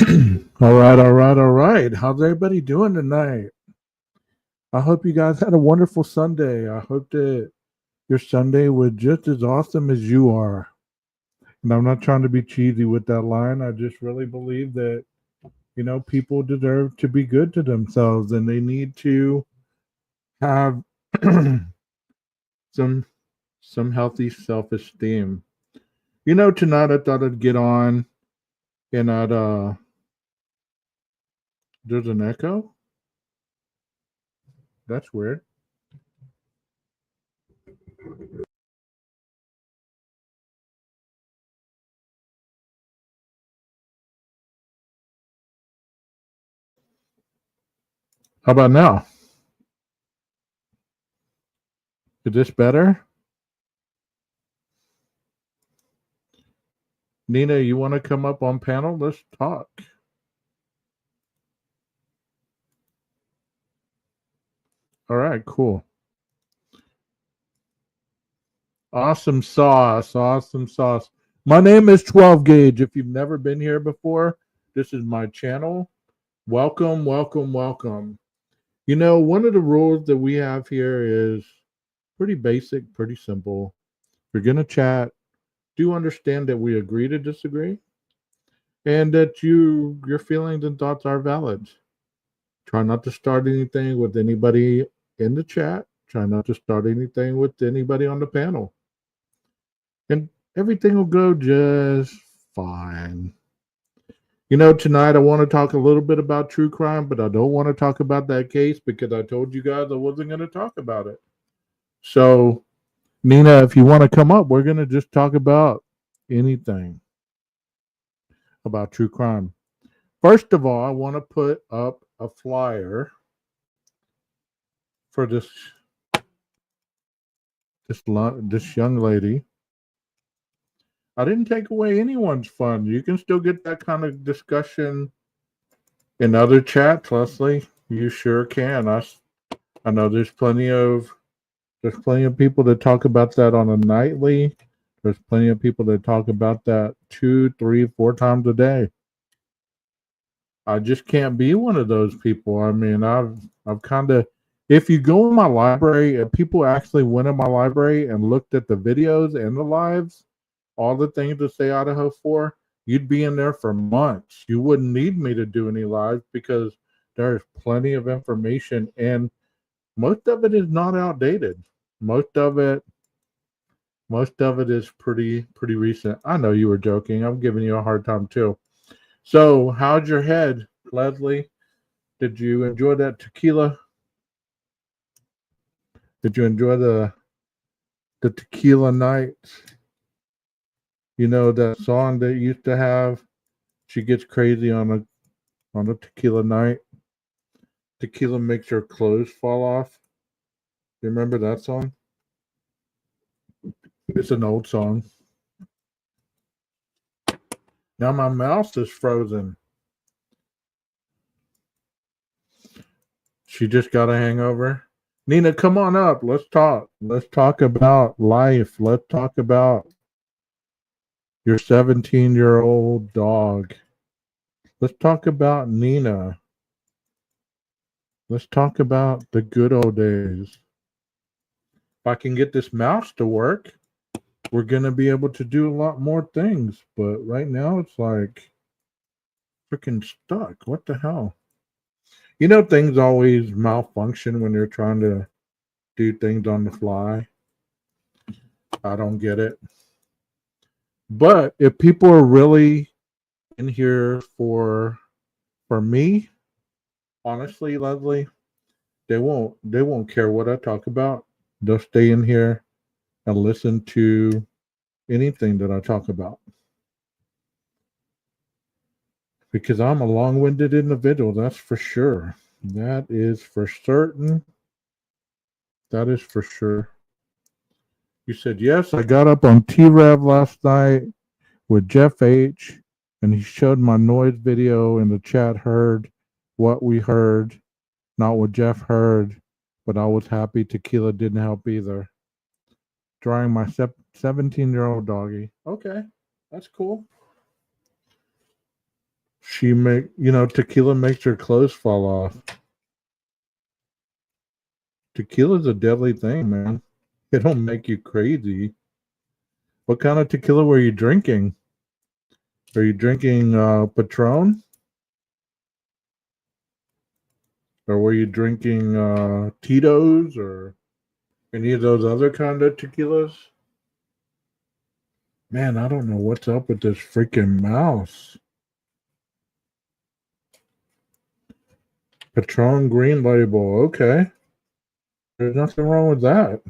All right. How's everybody doing tonight? I hope you guys had a wonderful Sunday. I hope that your Sunday was just as awesome as you are. And I'm not trying to be cheesy with that line. I just really believe that, people deserve to be good to themselves and they need to have some some healthy self-esteem. Tonight I thought I'd get on and I'd there's an echo? That's weird. How about now? Is this better? Nina, you want to come up on panel? Let's talk. All right, cool. Awesome sauce. Awesome sauce. My name is 12 Gage. If you've never been here before, this is my channel. Welcome, welcome, welcome. One of the rules that we have here is pretty basic, pretty simple. If you're going to chat, do understand that we agree to disagree and that your feelings and thoughts are valid. Try not to start anything with anybody in the chat. Try not to start anything with anybody on the panel. And everything will go just fine. Tonight I want to talk a little bit about true crime, but I don't want to talk about that case because I told you guys I wasn't going to talk about it. So, Nina, if you want to come up, we're going to just talk about anything about true crime. First of all, I want to put up a flyer for this young lady. I didn't take away anyone's fun. You can still get that kind of discussion in other chats, Leslie. You sure can. I know there's plenty of people that talk about that on a nightly. There's plenty of people that talk about that 2, 3, 4 times a day. I just can't be one of those people. I mean, I've kind of, if you go in my library, if people actually went in my library and looked at the videos and the lives, all the things to say Idaho for, you'd be in there for months. You wouldn't need me to do any lives because there's plenty of information and most of it is not outdated. Most of it is pretty recent. I know you were joking. I'm giving you a hard time too. So, how's your head, Leslie? Did you enjoy that tequila? Did you enjoy the tequila nights? You know that song that used to have she gets crazy on a tequila night. Tequila makes her clothes fall off. You remember that song? It's an old song. Now my mouse is frozen. She just got a hangover. Nina, come on up. Let's talk. Let's talk about life. Let's talk about your 17-year-old dog. Let's talk about Nina. Let's talk about the good old days. If I can get this mouse to work, we're going to be able to do a lot more things. But right now, it's like freaking stuck. What the hell? Things always malfunction when you're trying to do things on the fly. I don't get it. But if people are really in here for me, honestly, Leslie, they won't care what I talk about. They'll stay in here and listen to anything that I talk about. Because I'm a long-winded individual, that's for sure. That is for certain. That is for sure. You said yes. I got up on T-Rev last night with Jeff H. and he showed my noise video and the chat heard what we heard, not what Jeff heard, but I was happy tequila didn't help either. Drawing my 17-year-old doggy. Okay, that's cool. Tequila makes her clothes fall off. Tequila's a deadly thing, man. It'll make you crazy. What kind of tequila were you drinking? Are you drinking Patron? Or were you drinking Tito's or any of those other kind of tequilas? Man, I don't know what's up with this freaking mouse. Patron Green Label. Okay. There's nothing wrong with that.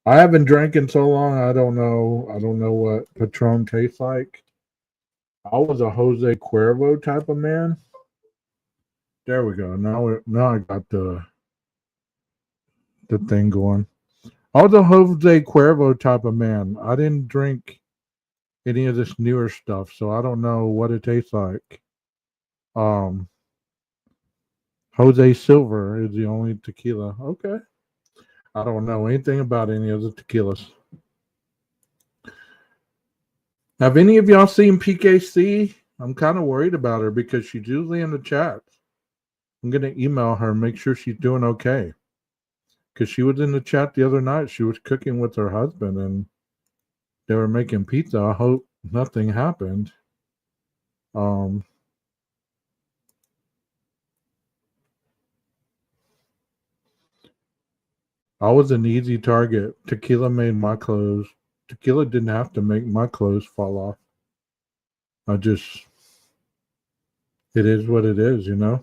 I haven't drank in so long. I don't know. I don't know what Patron tastes like. I was a Jose Cuervo type of man. There we go. Now I got the thing going. I was a Jose Cuervo type of man. I didn't drink any of this newer stuff, so I don't know what it tastes like. Um, Jose Silver is the only tequila. Okay. I don't know anything about any of the tequilas. Have any of y'all seen PKC? I'm kind of worried about her because she's usually in the chat. I'm going to email her and make sure she's doing okay. Because she was in the chat the other night. She was cooking with her husband and they were making pizza. I hope nothing happened. I was an easy target. Tequila made my clothes. Tequila didn't have to make my clothes fall off. It is what it is, you know?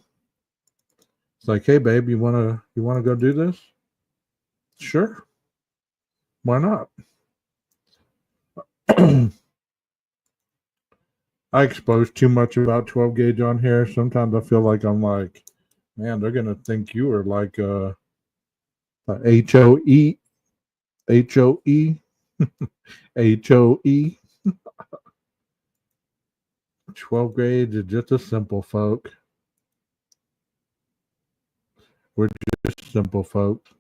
It's like, hey babe, you wanna go do this? Sure. Why not? I expose too much about 12 gauge on here. Sometimes I feel like I'm like, man, they're gonna think you are like a HOE, HOE, HOE. 12 gauge is just a simple folk. We're just simple folks.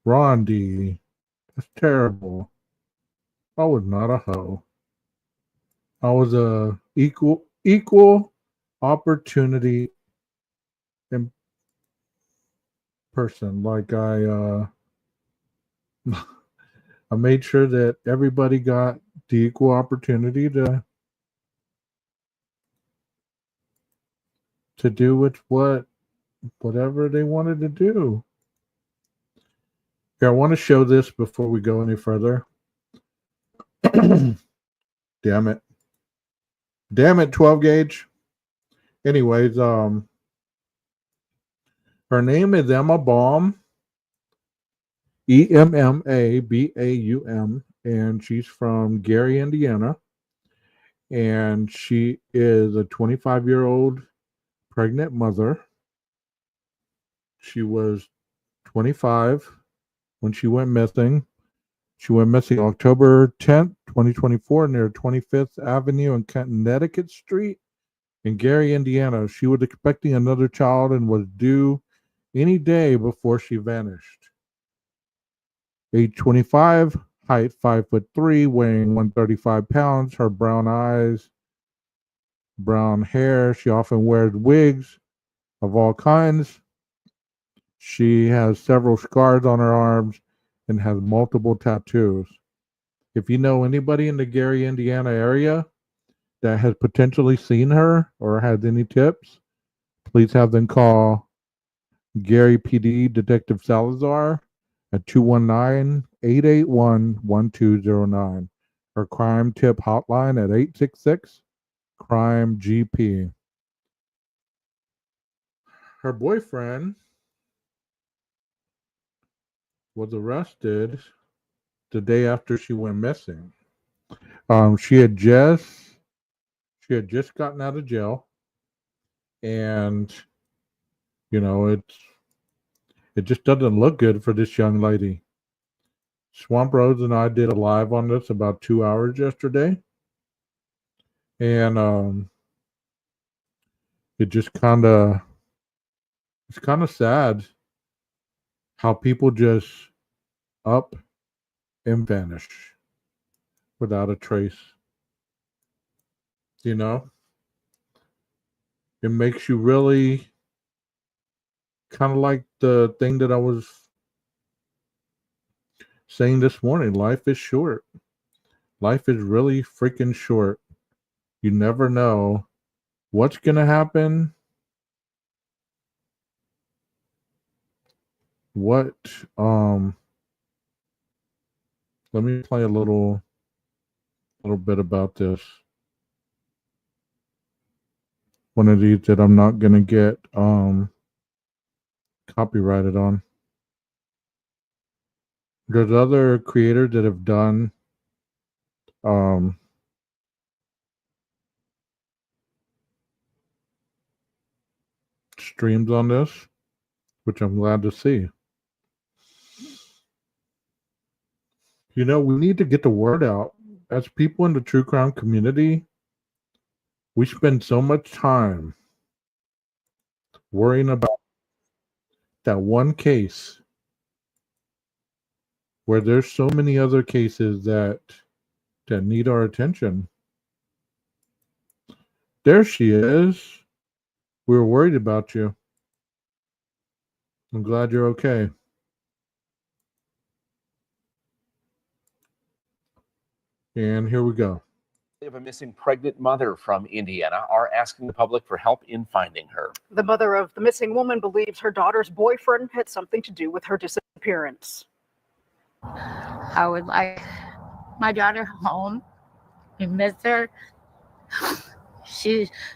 Rondi, that's terrible. I was not a hoe. I was a equal opportunity in person. Like I made sure that everybody got the equal opportunity to do whatever they wanted to do. Here, I want to show this before we go any further. Damn it. Damn it, 12 gauge. Anyways, her name is Emma Baum. EMMABAUM, and she's from Gary, Indiana. And she is a 25-year-old pregnant mother. She was 25 when she went missing. She went missing October 10th, 2024, near 25th Avenue and Connecticut Street in Gary, Indiana. She was expecting another child and was due any day before she vanished. Age 25, height 5'3", weighing 135 pounds. Her brown eyes, brown hair. She often wears wigs of all kinds. She has several scars on her arms and has multiple tattoos. If you know anybody in the Gary, Indiana area that has potentially seen her or has any tips, please have them call Gary PD Detective Salazar at 219-881-1209. Her crime tip hotline at 866-CRIME-GP. Her boyfriend was arrested the day after she went missing. She had just gotten out of jail, and it just doesn't look good for this young lady. Swamp Rose and I did a live on this about 2 hours yesterday, and It just it's kind of sad how people just up and vanish without a trace. You know, it makes you really kind of like the thing that I was saying this morning. Life is short. Life is really freaking short. You never know what's going to happen. What, um, let me play a little bit about this. One of these that I'm not going to get, copyrighted on. There's other creators that have done, um, streams on this, which I'm glad to see. You know, we need to get the word out. As people in the true crime community, we spend so much time worrying about that one case where there's so many other cases that need our attention. There she is. We were worried about you. I'm glad you're okay. And here we go. Of a missing pregnant mother from Indiana are asking the public for help in finding her. The mother of the missing woman believes her daughter's boyfriend had something to do with her disappearance. I would like my daughter home. We miss her.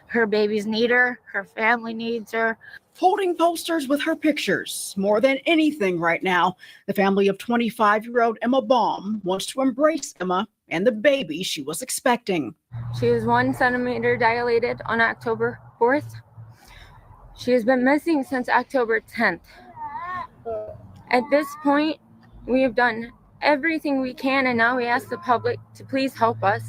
Her babies need her. Her family needs her. Holding posters with her pictures. More than anything right now, the family of 25-year-old Emma Baum wants to embrace Emma and the baby she was expecting. She was 1 centimeter dilated on October 4th. She has been missing since October 10th. At this point, we have done everything we can, and now we ask the public to please help us.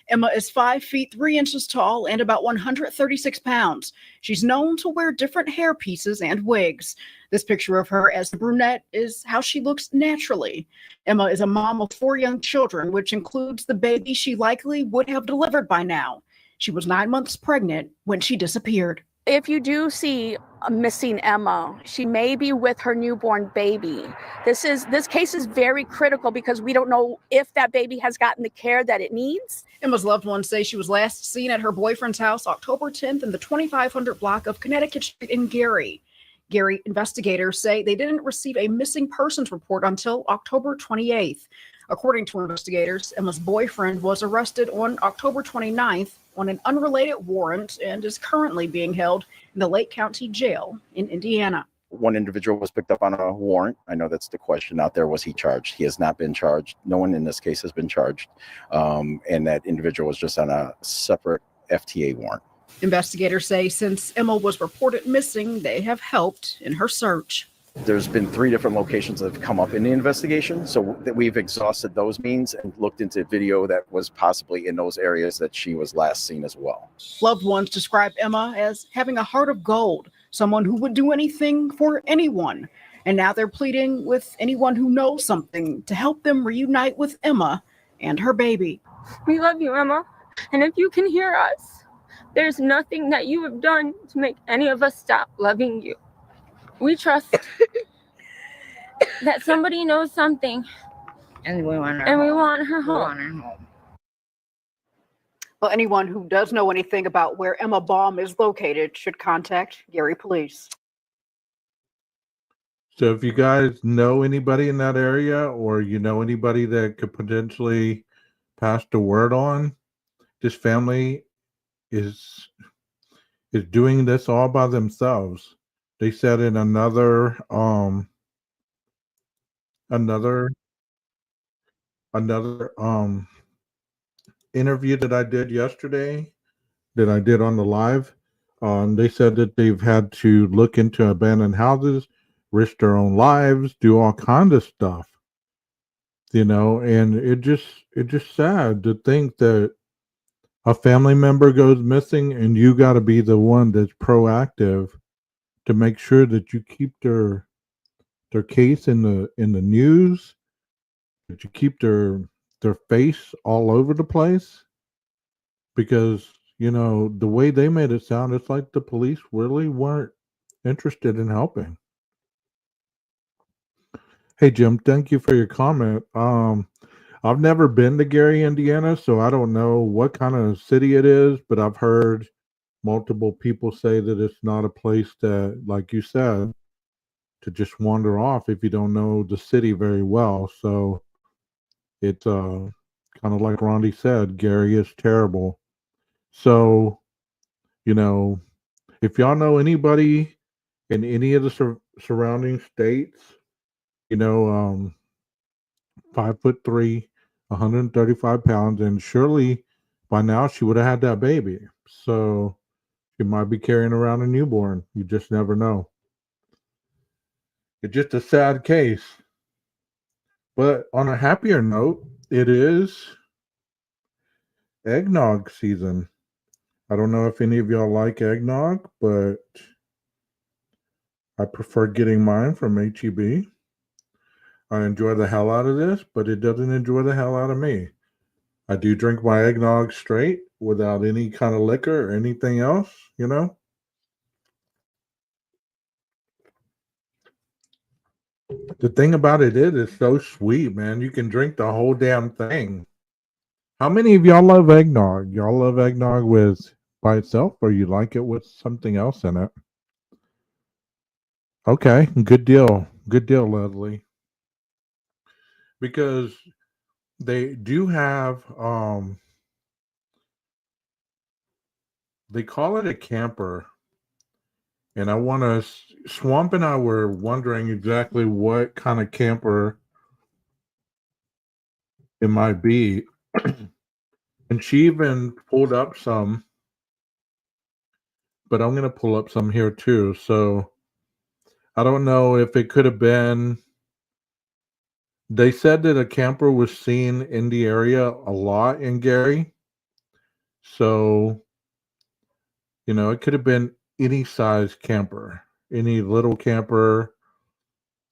Emma is 5 feet 3 inches tall and about 136 pounds. She's known to wear different hair pieces and wigs. This picture of her as a brunette is how she looks naturally. Emma is a mom of 4 young children, which includes the baby she likely would have delivered by now. She was 9 months pregnant when she disappeared. If you do see a missing Emma, she may be with her newborn baby. This case is very critical because we don't know if that baby has gotten the care that it needs. Emma's loved ones say she was last seen at her boyfriend's house October 10th in the 2500 block of Connecticut Street in Gary. Gary investigators say they didn't receive a missing persons report until October 28th. According to investigators, Emma's boyfriend was arrested on October 29th on an unrelated warrant and is currently being held in the Lake County Jail in Indiana. One individual was picked up on a warrant. I know that's the question out there. Was he charged? He has not been charged. No one in this case has been charged. And that individual was just on a separate FTA warrant. Investigators say since Emma was reported missing, they have helped in her search. There's been 3 different locations that have come up in the investigation. So that we've exhausted those means and looked into video that was possibly in those areas that she was last seen as well. Loved ones describe Emma as having a heart of gold, someone who would do anything for anyone. And now they're pleading with anyone who knows something to help them reunite with Emma and her baby. We love you, Emma. And if you can hear us, there's nothing that you have done to make any of us stop loving you. We trust that somebody knows something, And we want her home. Well, anyone who does know anything about where Emma Baum is located should contact Gary Police. So if you guys know anybody in that area, or you know anybody that could potentially pass the word on, this family is doing this all by themselves. They said in another interview that I did yesterday, that I did on the live, they said that they've had to look into abandoned houses, risk their own lives, do all kinds of stuff, and it just sad to think that a family member goes missing, and you got to be the one that's proactive to make sure that you keep their case in the news, that you keep their face all over the place, because the way they made it sound, it's like the police really weren't interested in helping. Hey Jim, thank you for your comment. I've never been to Gary, Indiana, so I don't know what kind of city it is, but I've heard multiple people say that it's not a place that, like you said, to just wander off if you don't know the city very well. So it's kind of like Rondi said, Gary is terrible. So, you know, if y'all know anybody in any of the surrounding states, you know, 5'3", 135 pounds, and surely by now she would have had that baby. So she might be carrying around a newborn. You just never know. It's just a sad case. But on a happier note, it is eggnog season. I don't know if any of y'all like eggnog, but I prefer getting mine from HEB. I enjoy the hell out of this, but it doesn't enjoy the hell out of me. I do drink my eggnog straight without any kind of liquor or anything else. The thing about it is, it's so sweet, man. You can drink the whole damn thing. How many of y'all love eggnog? Y'all love eggnog with by itself, or you like it with something else in it? Okay, good deal. Good deal, Leslie. Because they do have they call it a camper. And I want to Swamp and I were wondering exactly what kind of camper it might be. And she even pulled up some, but I'm going to pull up some here too. So I don't know if it could have been. They said that a camper was seen in the area a lot in Gary. So, it could have been any size camper, any little camper.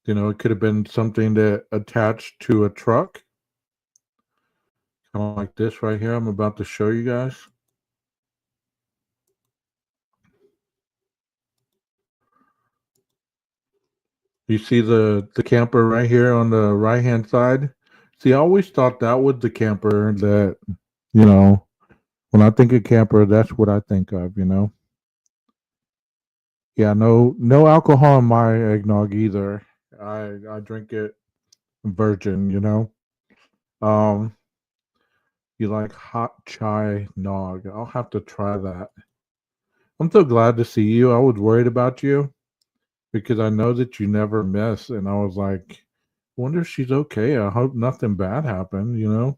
It could have been something that attached to a truck. Kind of like this right here. I'm about to show you guys. You see the camper right here on the right hand side? See, I always thought that was the camper that, when I think of camper, that's what I think of. Yeah, no alcohol in my eggnog either. I drink it virgin. Um, you like hot chai nog. I'll have to try that. I'm so glad to see you. I was worried about you because I know that you never miss. And I was like, wonder if she's okay. I hope nothing bad happened.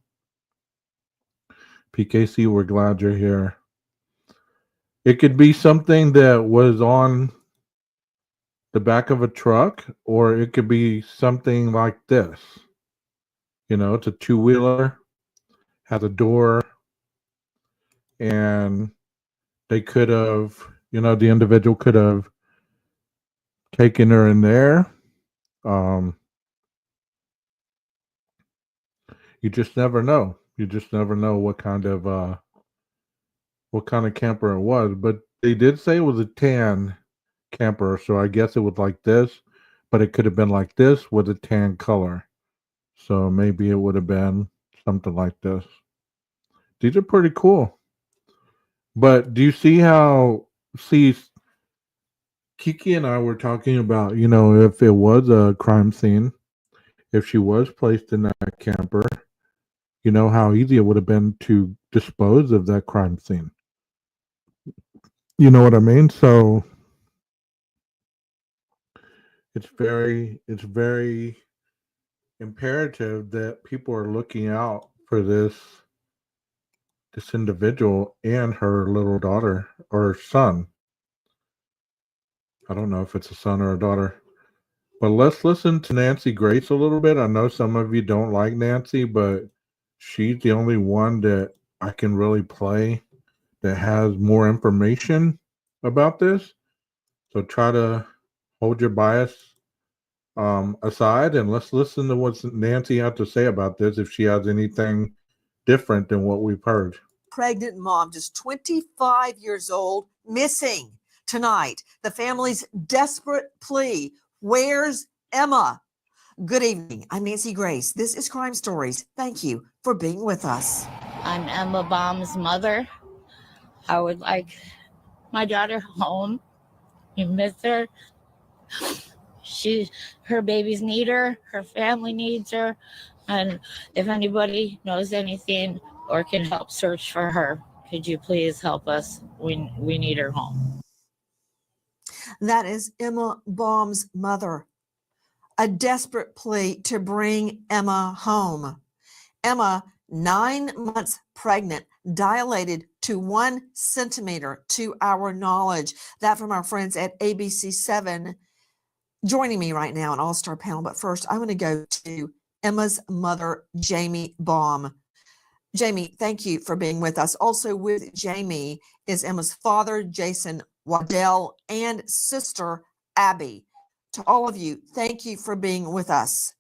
PKC, we're glad you're here. It could be something that was on the back of a truck, or it could be something like this. It's a two-wheeler, has a door, and they could have, the individual could have taken her in there. You just never know. You just never know what kind of camper it was. But they did say it was a tan camper, so I guess it was like this, but it could have been like this with a tan color. So maybe it would have been something like this. These are pretty cool. But do you see how Kiki and I were talking about, if it was a crime scene, if she was placed in that camper, how easy it would have been to dispose of that crime scene. You know what I mean? So it's very imperative that people are looking out for this individual and her little daughter or son. I don't know if it's a son or a daughter. But let's listen to Nancy Grace a little bit. I know some of you don't like Nancy, but she's the only one that I can really play that has more information about this. So try to hold your bias aside, and let's listen to what Nancy had to say about this, if she has anything different than what we've heard. Pregnant mom, just 25 years old, missing tonight. The family's desperate plea. Where's Emma? Good evening. I'm Nancy Grace. This is Crime Stories. Thank you for being with us. I'm Emma Baum's mother. I would like my daughter home. We miss her. Her babies need her. Her family needs her. And if anybody knows anything or can help search for her, could you please help us? We need her home. That is Emma Baum's mother. A desperate plea to bring Emma home. Emma, 9 months pregnant, dilated to 1 centimeter to our knowledge. That from our friends at ABC7. Joining me right now, an all-star panel. But first, I want to go to Emma's mother, Jamie Baum. Jamie, thank you for being with us. Also with Jamie is Emma's father, Jason Waddell, and sister, Abby. To all of you, thank you for being with us.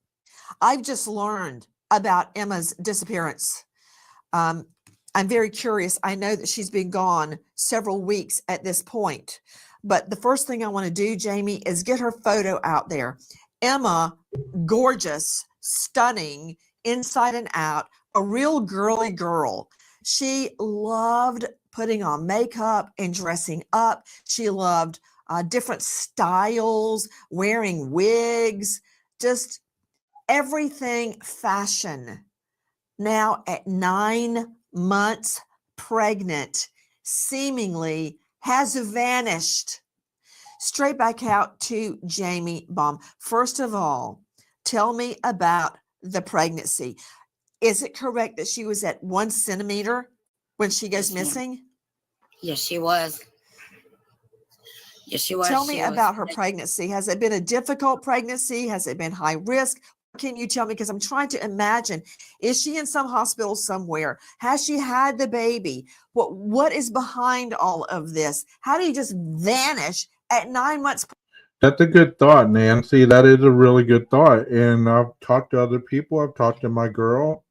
I've just learned about Emma's disappearance. I'm very curious. I know that she's been gone several weeks at this point. But the first thing I want to do, Jamie, is get her photo out there. Emma, gorgeous, stunning, inside and out, a real girly girl. She loved putting on makeup and dressing up. She loved different styles, wearing wigs, just everything fashion. Now at 9 months pregnant, seemingly has vanished. Straight back out to Jamie Baum. First of all, tell me about the pregnancy. Is it correct that she was at 1 centimeter when she goes missing? Yes, she was. Yes, she was. Tell me about her pregnancy. Has it been a difficult pregnancy? Has it been high risk? Can you tell me? Because I'm trying to imagine, is she in some hospital somewhere? Has she had the baby? What is behind all of this? How do you just vanish at 9 months? That's a good thought, Nancy. That is a really good thought. And I've talked to other people. I've talked to my girl,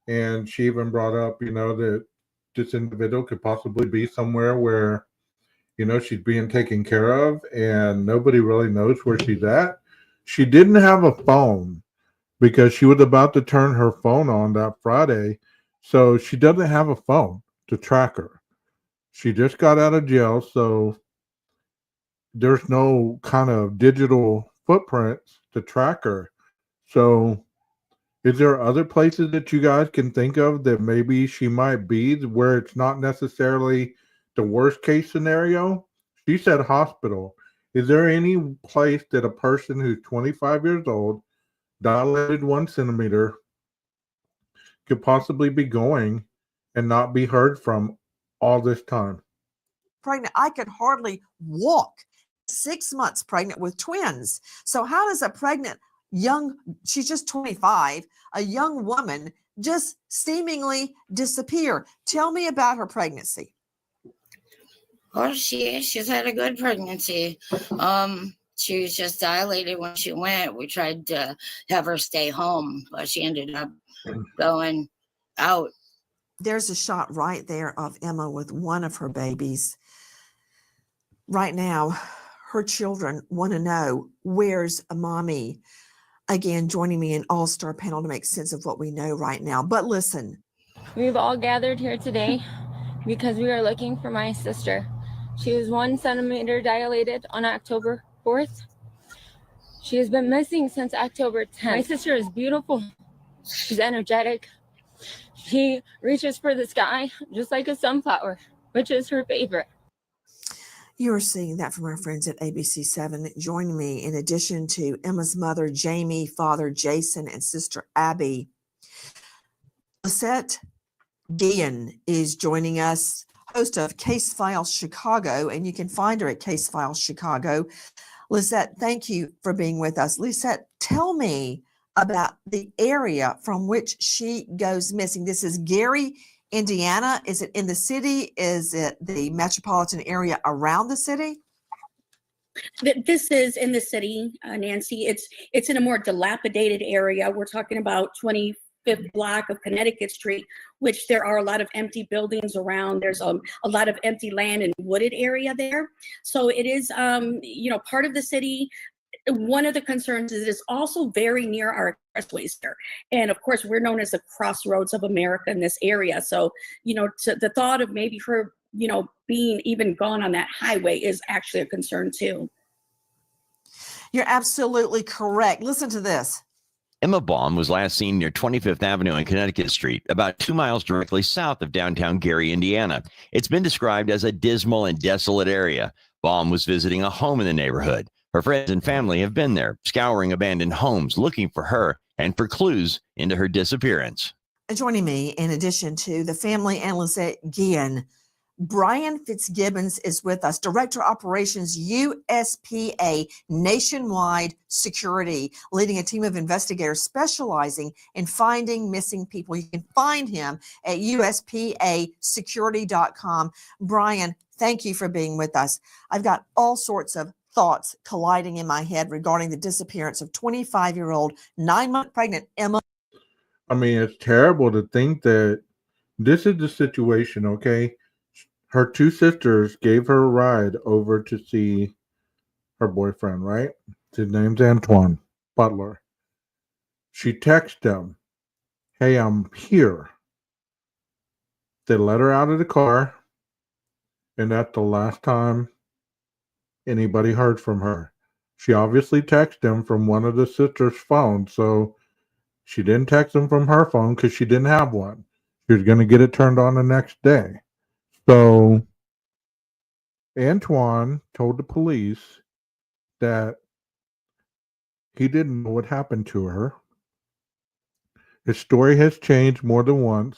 and she even brought up, that this individual could possibly be somewhere where, she's being taken care of, and nobody really knows where she's at. She didn't have a phone because she was about to turn her phone on that Friday. So she doesn't have a phone to track her. She just got out of jail, so there's no kind of digital footprints to track her. So is there other places that you guys can think of that maybe she might be where it's not necessarily the worst case scenario? She said hospital. Is there any place that a person who's 25 years old, dilated 1 centimeter, could possibly be going and not be heard from all this time? Pregnant, I could hardly walk. 6 months pregnant with twins. So how does a pregnant she's just 25, a young woman just seemingly disappear? Tell me about her pregnancy. Well, she's had a good pregnancy. She was just dilated when she went. We tried to have her stay home, but she ended up going out. There's a shot right there of Emma with one of her babies. Right now, her children want to know, where's mommy? Again, joining me in all-star panel to make sense of what we know right now. But listen. We've all gathered here today because we are looking for my sister. She was 1 centimeter dilated on October 4th. She has been missing since October 10th. My sister is beautiful. She's energetic. She reaches for the sky just like a sunflower, which is her favorite. You're seeing that from our friends at ABC7. Joining me, in addition to Emma's mother, Jamie, father, Jason, and sister, Abby. Lisette Guillen is joining us, host of Case Files Chicago, and you can find her at Case Files Chicago. Lisette, thank you for being with us. Lisette, tell me about the area from which she goes missing. This is Gary, Indiana? Is it in the city? Is it the metropolitan area around the city? This is in the city, Nancy. It's in a more dilapidated area. We're talking about 25th block of Connecticut Street, which there are a lot of empty buildings around. There's a lot of empty land and wooded area there. So it is, part of the city. One of the concerns is it's also very near our expressways here. And of course, we're known as the crossroads of America in this area. So, the thought of maybe her, being even gone on that highway is actually a concern too. You're absolutely correct. Listen to this. Emma Baum was last seen near 25th Avenue and Connecticut Street, about 2 miles directly south of downtown Gary, Indiana. It's been described as a dismal and desolate area. Baum was visiting a home in the neighborhood. Her friends and family have been there, scouring abandoned homes, looking for her and for clues into her disappearance. Joining me, in addition to the family and Lizette Guillen, Brian Fitzgibbons is with us, Director Operations USPA Nationwide Security, leading a team of investigators specializing in finding missing people. You can find him at uspasecurity.com. Brian, thank you for being with us. I've got all sorts of thoughts colliding in my head regarding the disappearance of 25-year-old, 9-month pregnant Emma. I mean, it's terrible to think that this is the situation, okay? Her two sisters gave her a ride over to see her boyfriend, right? His name's Antoine Butler. She texted him, "Hey, I'm here." They let her out of the car, and that's the last time anybody heard from her. She obviously texted him from one of the sisters' phones, so she didn't text him from her phone because she didn't have one. She was going to get it turned on the next day. So Antoine told the police that he didn't know what happened to her. His story has changed more than once.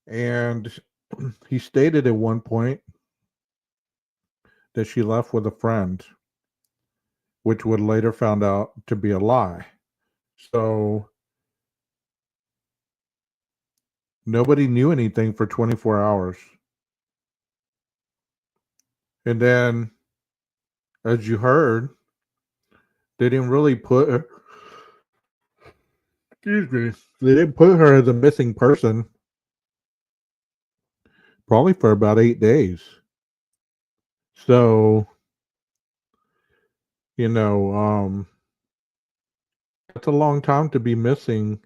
And he stated at one point that she left with a friend, which would later found out to be a lie. So nobody knew anything for 24 hours. And then, as you heard, they didn't really put her, they didn't put her as a missing person probably for about 8 days. So, that's a long time to be missing,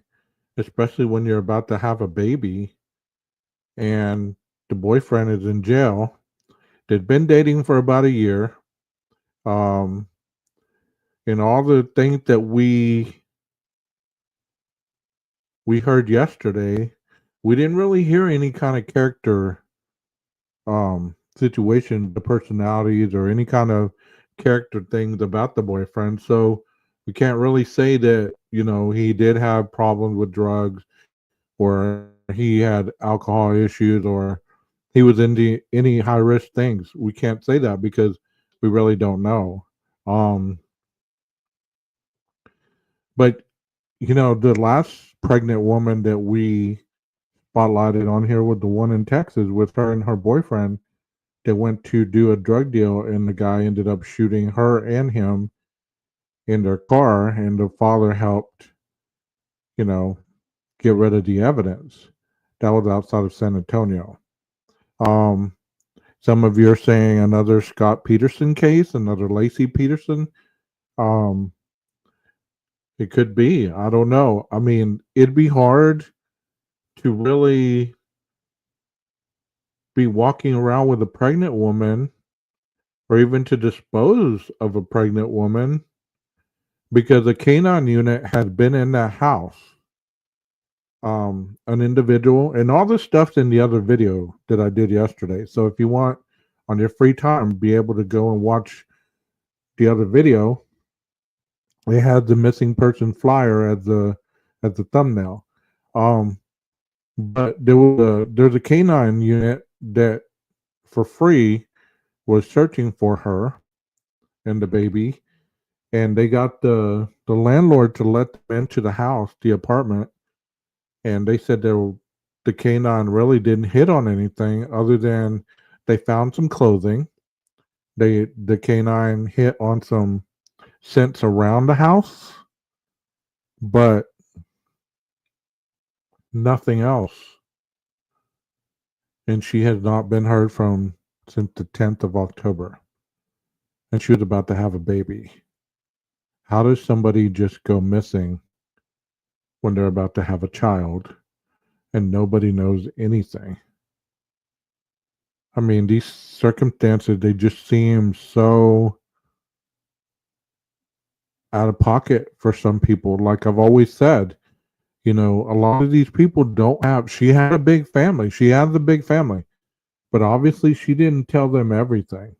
especially when you're about to have a baby and the boyfriend is in jail. They'd been dating for about a year. And all the things that we heard yesterday, we didn't really hear any kind of character situation, the personalities or any kind of character things about the boyfriend. So we can't really say that, he did have problems with drugs or he had alcohol issues or he was into any high risk things. We can't say that because we really don't know. But the last pregnant woman that we spotlighted on here was the one in Texas with her and her boyfriend that went to do a drug deal, and the guy ended up shooting her and him in their car, and the father helped, get rid of the evidence. That was outside of San Antonio. Some of you are saying another Scott Peterson case, another Lacey Peterson. It could be. I don't know. I mean, it'd be hard to really be walking around with a pregnant woman or even to dispose of a pregnant woman because a canine unit has been in that house. An individual, and all this stuff's in the other video that I did yesterday. So if you want on your free time, be able to go and watch the other video. It had the missing person flyer as the thumbnail. But there's a canine unit that for free was searching for her and the baby, and they got the landlord to let them into the house, the apartment, and they said they were the canine really didn't hit on anything other than they found some clothing. The canine hit on some scents around the house, but nothing else. And she has not been heard from since the 10th of October. And she was about to have a baby. How does somebody just go missing when they're about to have a child and nobody knows anything? I mean, these circumstances, they just seem so out of pocket for some people. Like I've always said, a lot of these people don't have, she had a big family. She has a big family, but obviously she didn't tell them everything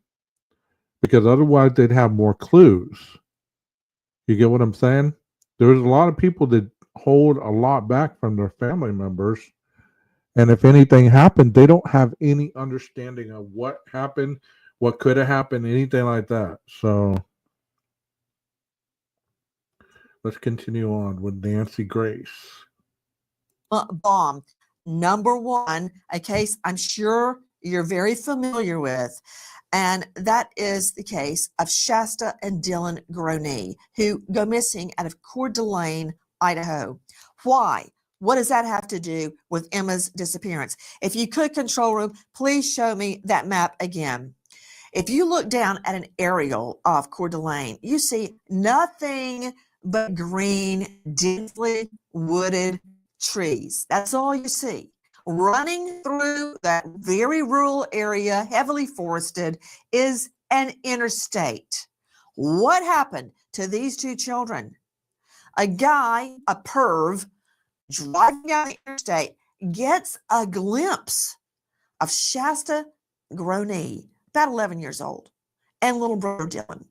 because otherwise they'd have more clues. You get what I'm saying? There's a lot of people that hold a lot back from their family members. And if anything happened, they don't have any understanding of what happened, what could have happened, anything like that. So let's continue on with Nancy Grace. Bomb. Number one, a case I'm sure you're very familiar with, and that is the case of Shasta and Dylan Groney, who go missing out of Coeur d'Alene, Idaho. Why? What does that have to do with Emma's disappearance? If you could, control room, please show me that map again. If you look down at an aerial of Coeur d'Alene, you see nothing but green, densely wooded trees. That's all you see. Running through that very rural area, heavily forested, is an interstate. What happened to these two children? A guy, a perv, driving down the interstate, gets a glimpse of Shasta Groney, about 11 years old, and little brother Dylan.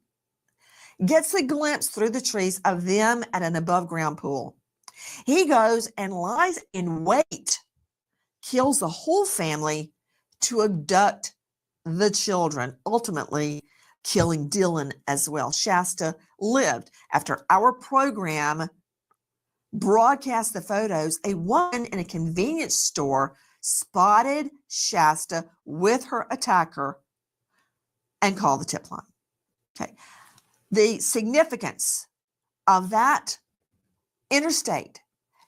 Gets a glimpse through the trees of them at an above-ground pool. He goes and lies in wait, kills the whole family to abduct the children, ultimately killing Dylan as well. Shasta lived. After our program broadcast the photos, a woman in a convenience store spotted Shasta with her attacker and called the tip line. Okay. The significance of that interstate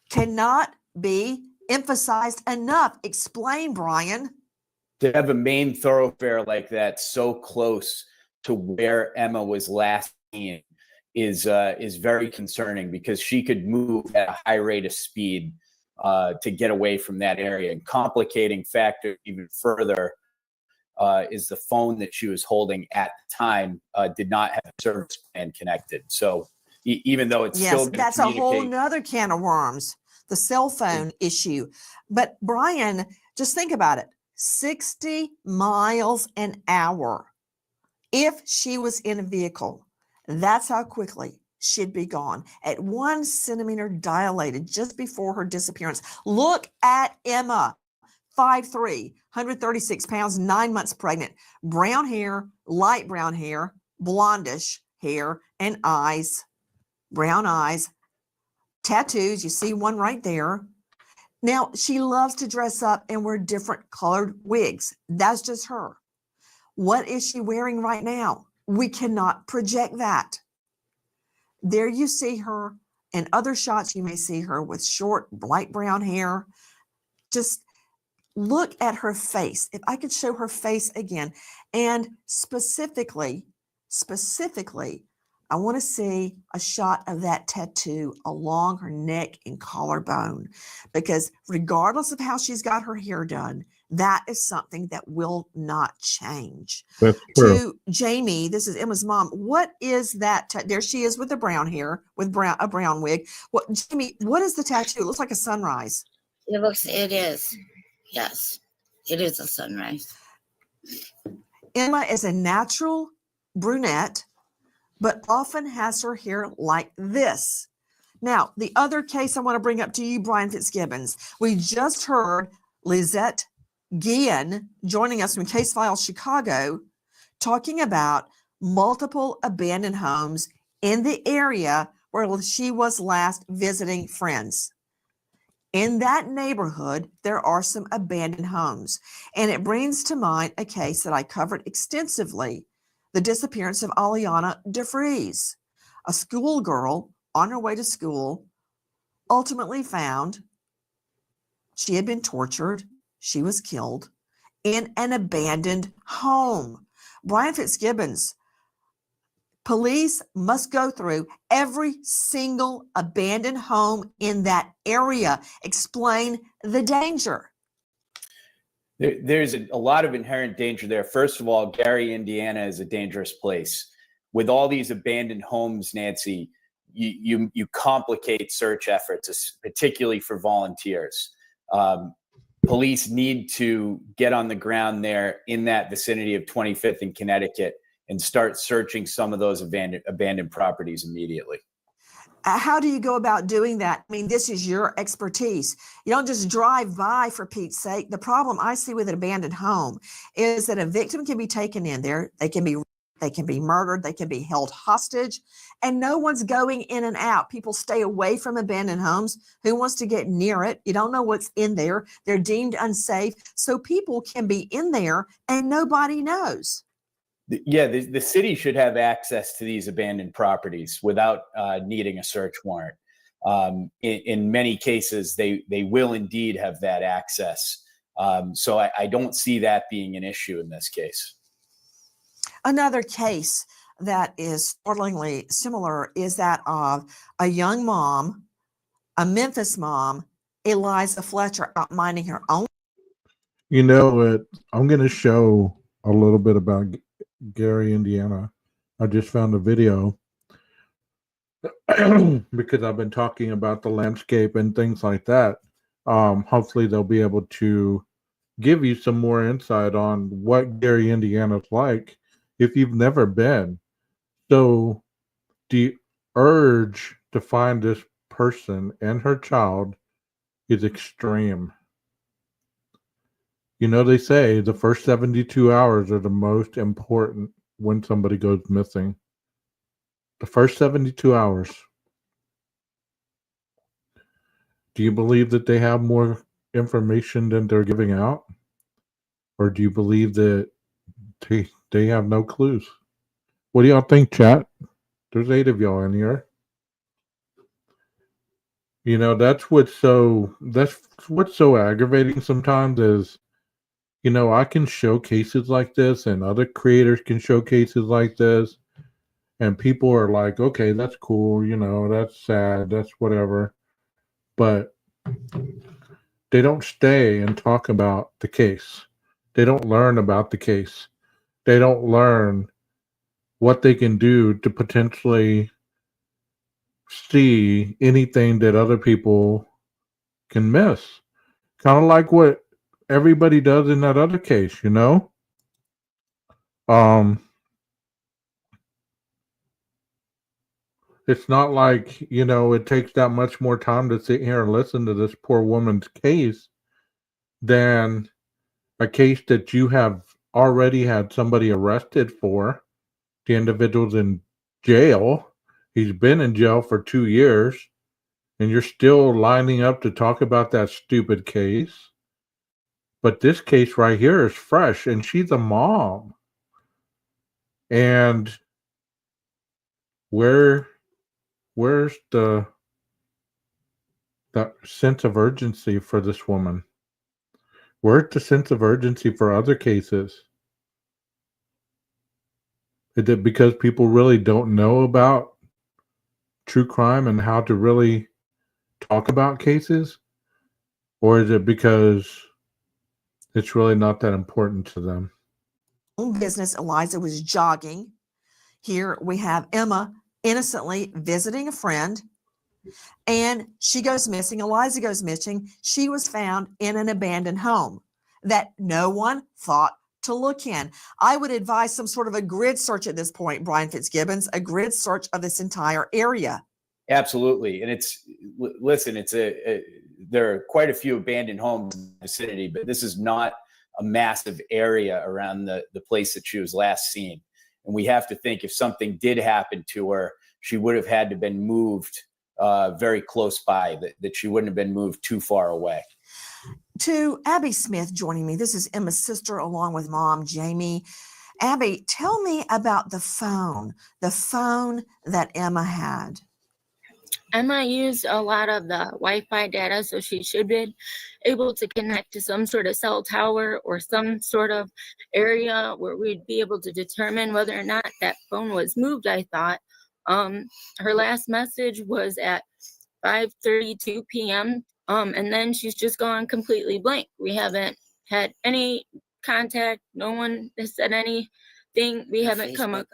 cannot be emphasized enough. Explain, Brian. To have a main thoroughfare like that so close to where Emma was last seen is very concerning, because she could move at a high rate of speed to get away from that area. And complicating factor even further is the phone that she was holding at the time did not have a service plan connected. So even though it's still that's a whole nother can of worms, the cell phone issue. But Brian, just think about it. 60 miles an hour. If she was in a vehicle, that's how quickly she'd be gone. At 1 centimeter dilated just before her disappearance. Look at Emma, 5'3", 136 pounds, 9 months pregnant. Brown hair, light brown hair, blondish hair, and eyes, brown eyes, tattoos. You see one right there. Now, she loves to dress up and wear different colored wigs. That's just her. What is she wearing right now? We cannot project that. There you see her. In other shots, you may see her with short, light brown hair. Just look at her face. If I could show her face again. And specifically, I want to see a shot of that tattoo along her neck and collarbone, because regardless of how she's got her hair done, that is something that will not change. That's true. To Jamie, this is Emma's mom. What is that? There she is with the brown hair, with a brown wig. What, Jamie, what is the tattoo? It looks like a sunrise. It is. Yes, it is a sunrise. Emma is a natural brunette, but often has her hair like this. Now, the other case I want to bring up to you, Brian Fitzgibbons, we just heard Lizette Guillen joining us from Case Files Chicago, talking about multiple abandoned homes in the area where she was last visiting friends. In that neighborhood, there are some abandoned homes. And it brings to mind a case that I covered extensively, the disappearance of Aliana DeFries, a schoolgirl on her way to school, ultimately found she had been tortured, she was killed in an abandoned home. Brian Fitzgibbons, police must go through every single abandoned home in that area, explain the danger. There's a lot of inherent danger there. First of all, Gary, Indiana is a dangerous place. With all these abandoned homes, Nancy, you complicate search efforts, particularly for volunteers. Police need to get on the ground there in that vicinity of 25th and Connecticut and start searching some of those abandoned properties immediately. How do you go about doing that? I mean, this is your expertise. You don't just drive by, for Pete's sake. The problem I see with an abandoned home is that a victim can be taken in there. They can be murdered. They can be held hostage, and no one's going in and out. People stay away from abandoned homes. Who wants to get near it? You don't know what's in there. They're deemed unsafe. So people can be in there and nobody knows. Yeah, the city should have access to these abandoned properties without needing a search warrant. In many cases, they will indeed have that access. So I don't see that being an issue in this case. Another case that is startlingly similar is that of a young mom, a Memphis mom, Eliza Fletcher, out minding her own. You know what? I'm going to show a little bit about Gary, Indiana. I just found a video because I've been talking about the landscape and things like that. Hopefully they'll be able to give you some more insight on what Gary, Indiana's like if you've never been. So the urge to find this person and her child is extreme. You know, they say the first 72 hours are the most important when somebody goes missing. The first 72 hours. Do you believe that they have more information than they're giving out? Or do you believe that they have no clues? What do y'all think, chat? There's 8 of y'all in here. You know, that's what's so aggravating sometimes is, you know, I can show cases like this and other creators can show cases like this. And people are like, okay, that's cool. You know, that's sad. That's whatever. But they don't stay and talk about the case. They don't learn about the case. They don't learn what they can do to potentially see anything that other people can miss. Kind of like what everybody does in that other case, you know? It's not like, you know, it takes that much more time to sit here and listen to this poor woman's case than a case that you have already had somebody arrested for. The individual's in jail. He's been in jail for 2 years, and you're still lining up to talk about that stupid case. But this case right here is fresh, and she's a mom. And where's the sense of urgency for this woman? Where's the sense of urgency for other cases? Is it because people really don't know about true crime and how to really talk about cases? Or is it because it's really not that important to them? Business, Eliza was jogging. Here we have Emma innocently visiting a friend, and she goes missing. Eliza goes missing. She was found in an abandoned home that no one thought to look in. I would advise some sort of a grid search at this point, Brian Fitzgibbons, a grid search of this entire area. Absolutely. And there are quite a few abandoned homes in the vicinity, but this is not a massive area around the place that she was last seen. And we have to think if something did happen to her, she would have had to been moved very close by, that she wouldn't have been moved too far away. To Abby Smith joining me. This is Emma's sister along with mom, Jamie. Abby, tell me about the phone that Emma had. Emma used a lot of the Wi-Fi data, so she should be able to connect to some sort of cell tower or some sort of area where we'd be able to determine whether or not that phone was moved, I thought. Her last message was at 5:32 p.m. And then she's just gone completely blank. We haven't had any contact. No one has said anything. We haven't come up.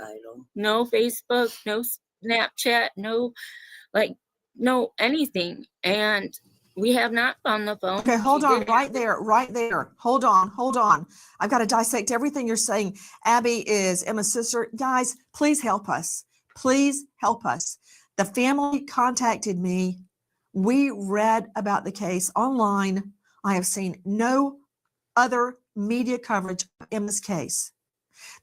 No Facebook, no Snapchat, no anything. And we have not found the phone. Okay, hold on right there. Hold on. I've got to dissect everything you're saying. Abby is Emma's sister. Guys, please help us. The family contacted me. We read about the case online. I have seen no other media coverage of Emma's case.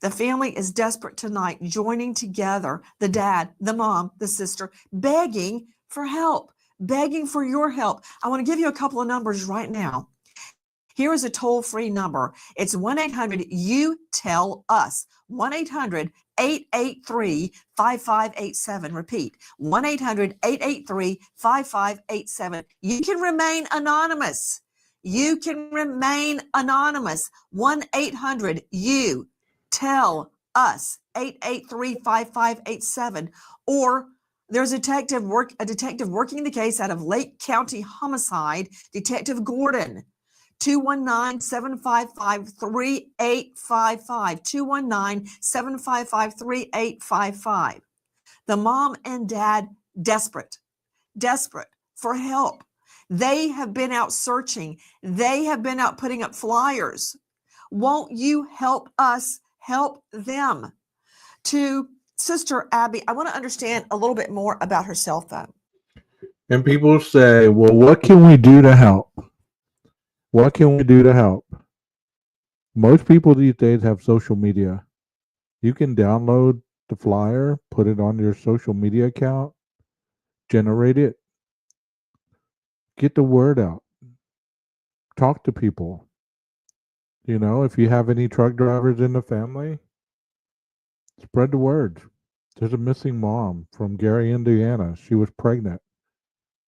The family is desperate tonight, joining together, the dad, the mom, the sister, begging for help, begging for your help. I want to give you a couple of numbers right now. Here is a toll-free number. It's 1-800-YOU-TELL-US, 1-800-883-5587. Repeat, 1-800-883-5587. You can remain anonymous. 1-800-YOU-TELL-US, 883-5587. Or there's a detective working the case out of Lake County Homicide, Detective Gordon. 219-755-3855. 219-755-3855. The mom and dad desperate for help. They have been out searching. They have been out putting up flyers. Won't you help us help them? To Sister Abby, I want to understand a little bit more about her cell phone. And people say, well, what can we do to help? What can we do to help? Most people these days have social media. You can download the flyer, put it on your social media account, generate it, get the word out, talk to people. You know, if you have any truck drivers in the family, spread the word. There's a missing mom from Gary, Indiana. She was pregnant.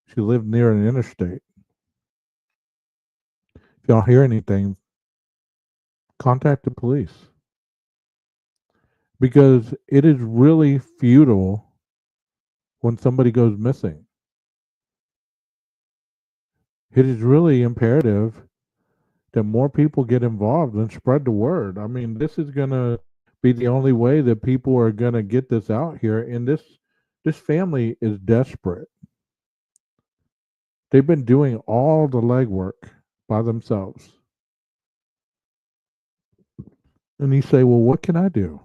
She lived near an interstate. If y'all hear anything, contact the police. Because it is really futile when somebody goes missing. It is really imperative that more people get involved and spread the word. I mean, this is going to be the only way that people are going to get this out here. And this family is desperate. They've been doing all the legwork by themselves. And you say, well, what can I do?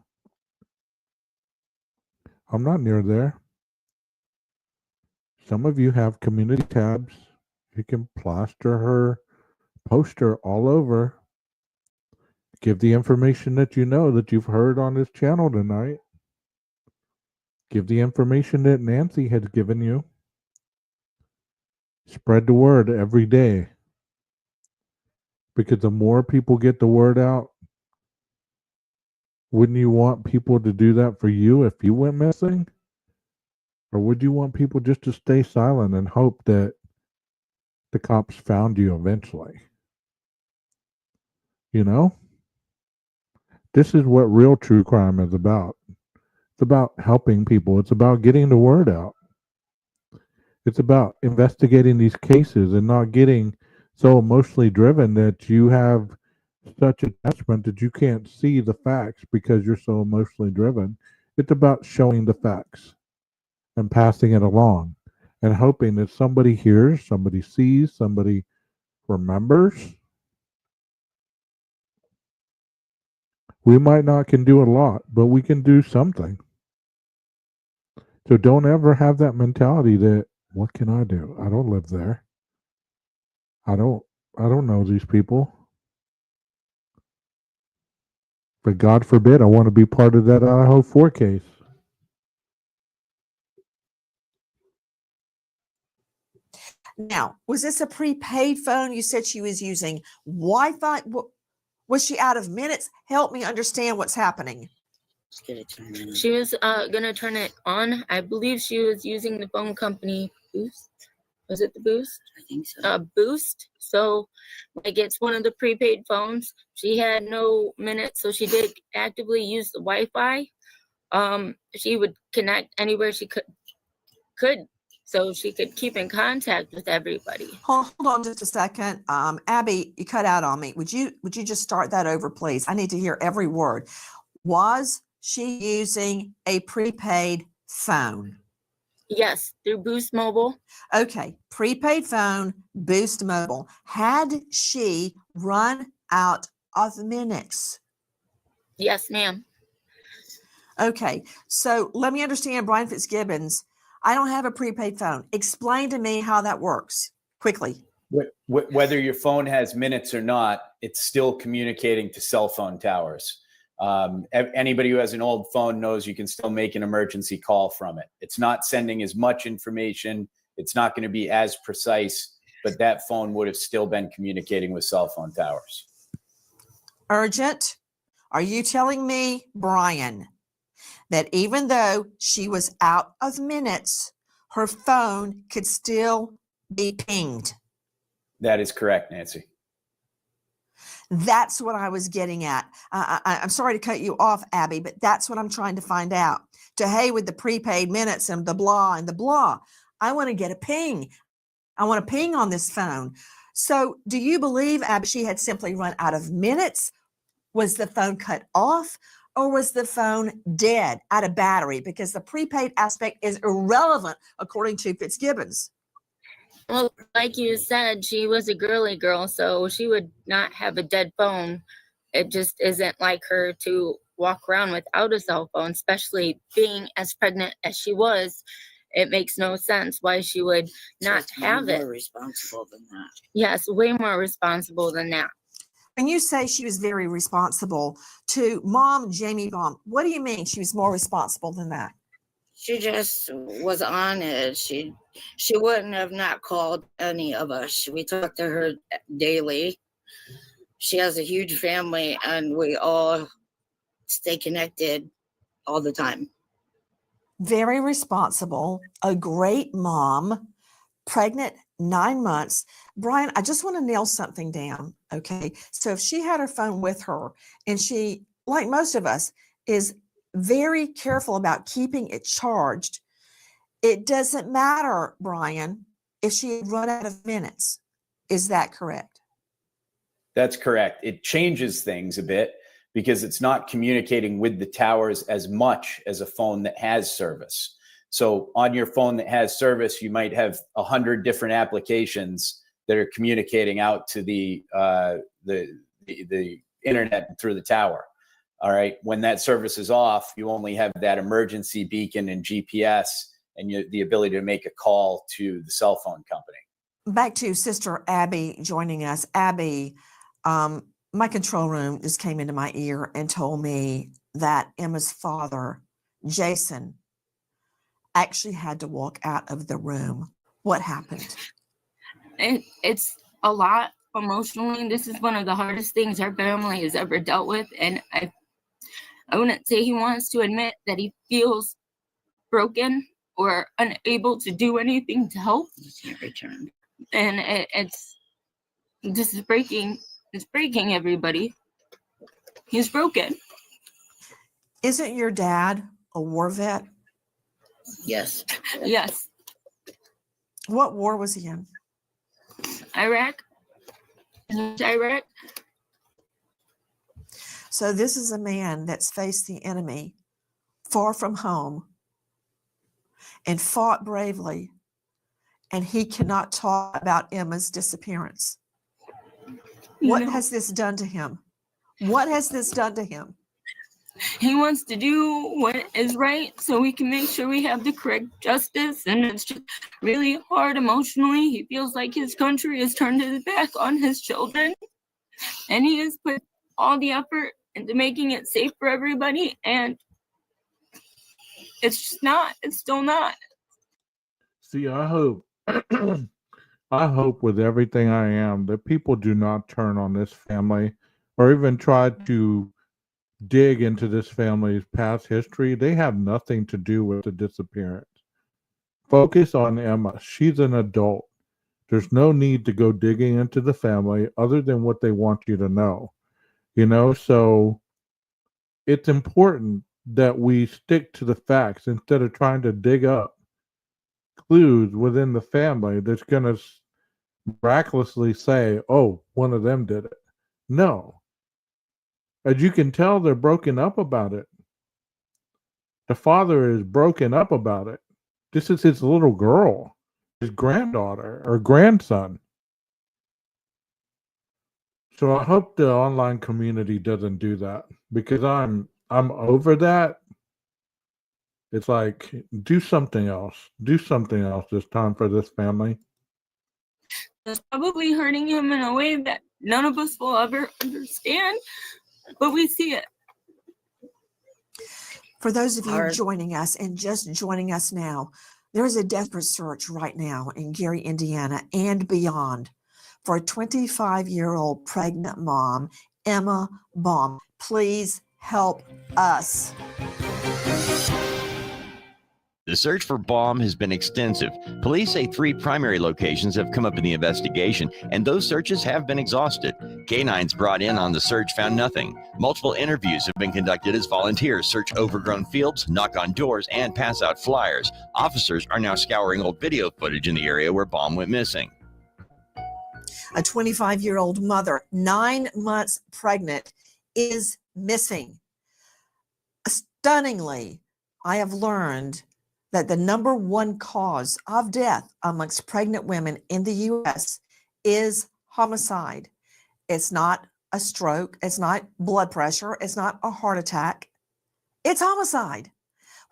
I'm not near there. Some of you have community tabs. You can plaster her poster all over. Give the information that you know that you've heard on this channel tonight. Give the information that Nancy has given you. Spread the word every day. Because the more people get the word out, wouldn't you want people to do that for you if you went missing? Or would you want people just to stay silent and hope that the cops found you eventually? You know? This is what real true crime is about. It's about helping people. It's about getting the word out. It's about investigating these cases and not getting so emotionally driven that you have such attachment that you can't see the facts because you're so emotionally driven. It's about showing the facts and passing it along and hoping that somebody hears, somebody sees, somebody remembers. We might not can do a lot, but we can do something. So don't ever have that mentality that, what can I do? I don't live there. I don't know these people. But God forbid I want to be part of that Idaho 4 case. Now, was this a prepaid phone? You said she was using Wi-Fi. Was she out of minutes? Help me understand what's happening. She was gonna turn it on. I believe she was using the phone company Boost. Was it the Boost? I think so. Boost. So, like, it's one of the prepaid phones. She had no minutes, so she did actively use the Wi-Fi. She would connect anywhere she could, so she could keep in contact with everybody. Hold on just a second. Abby, you cut out on me. Would you just start that over, please? I need to hear every word. Was she using a prepaid phone? Yes, through Boost Mobile. Okay, prepaid phone, Boost Mobile. Had she run out of minutes? Yes, ma'am. Okay, so let me understand, Brian Fitzgibbons. I don't have a prepaid phone. Explain to me how that works quickly. Whether your phone has minutes or not, it's still communicating to cell phone towers. Anybody who has an old phone knows you can still make an emergency call from it. It's not sending as much information. It's not going to be as precise, but that phone would have still been communicating with cell phone towers. Urgent. Are you telling me, Brian, that even though she was out of minutes, her phone could still be pinged? That is correct, Nancy. That's what I was getting at. I'm sorry to cut you off, Abby, but that's what I'm trying to find out. To hey with the prepaid minutes and the blah and the blah. I want to get a ping. I want a ping on this phone. So do you believe, Abby, she had simply run out of minutes? Was the phone cut off? Or was the phone dead, out of battery? Because the prepaid aspect is irrelevant, according to Fitzgibbons. Well, like you said, she was a girly girl, so she would not have a dead phone. It just isn't like her to walk around without a cell phone, especially being as pregnant as she was. It makes no sense why she would not have it. More responsible than that. Yes, way more responsible than that. When you say she was very responsible to Mom, Jamie Baum, what do you mean she was more responsible than that? She just was on it. She wouldn't have not called any of us. We talk to her daily. She has a huge family, and we all stay connected all the time. Very responsible, a great mom, pregnant 9 months. Brian, I just want to nail something down, okay? So if she had her phone with her and she, like most of us, is very careful about keeping it charged, it doesn't matter, Brian, if she had run out of minutes. Is that correct? That's correct. It changes things a bit because it's not communicating with the towers as much as a phone that has service. So on your phone that has service, you might have 100 different applications that are communicating out to the internet through the tower. All right. When that service is off, you only have that emergency beacon and GPS and the ability to make a call to the cell phone company. Back to Sister Abby joining us. Abby, my control room just came into my ear and told me that Emma's father, Jason, actually had to walk out of the room. What happened? It's a lot emotionally. This is one of the hardest things our family has ever dealt with. And I wouldn't say he wants to admit that he feels broken or unable to do anything to help. He can't return. And this is breaking. It's breaking everybody. He's broken. Isn't your dad a war vet? Yes. Yes. What war was he in? Iraq. So this is a man that's faced the enemy far from home and fought bravely, and he cannot talk about Emma's disappearance. What has this done to him? What has this done to him? He wants to do what is right so we can make sure we have the correct justice, and it's just really hard emotionally. He feels like his country has turned his back on his children, and he has put all the effort into making it safe for everybody, and it's just not. It's still not. See, I hope I hope with everything I am that people do not turn on this family or even try to dig into this family's past history. They have nothing to do with the disappearance. Focus on Emma. She's an adult. There's no need to go digging into the family other than what they want you to know. So it's important that we stick to the facts instead of trying to dig up clues within the family that's going to miraculously say, oh, one of them did it. No. As you can tell, they're broken up about it. The father is broken up about it. This is his little girl, his granddaughter or grandson. So I hope the online community doesn't do that because I'm over that. It's like do something else. Do something else this time for this family. It's probably hurting him in a way that none of us will ever understand, but we see it. For those of you joining us and just joining us now, there is a desperate search right now in Gary, Indiana and beyond for a 25-year-old pregnant mom, Emma Baum. Please help us. The search for Baum has been extensive. Police say 3 primary locations have come up in the investigation, and those searches have been exhausted. Canines brought in on the search found nothing. Multiple interviews have been conducted as volunteers search overgrown fields, knock on doors, and pass out flyers. Officers are now scouring old video footage in the area where Baum went missing. A 25-year-old mother, 9 months pregnant, is missing. Stunningly, I have learned that the number 1 cause of death amongst pregnant women in the U.S. is homicide. It's not a stroke. It's not blood pressure. It's not a heart attack. It's homicide.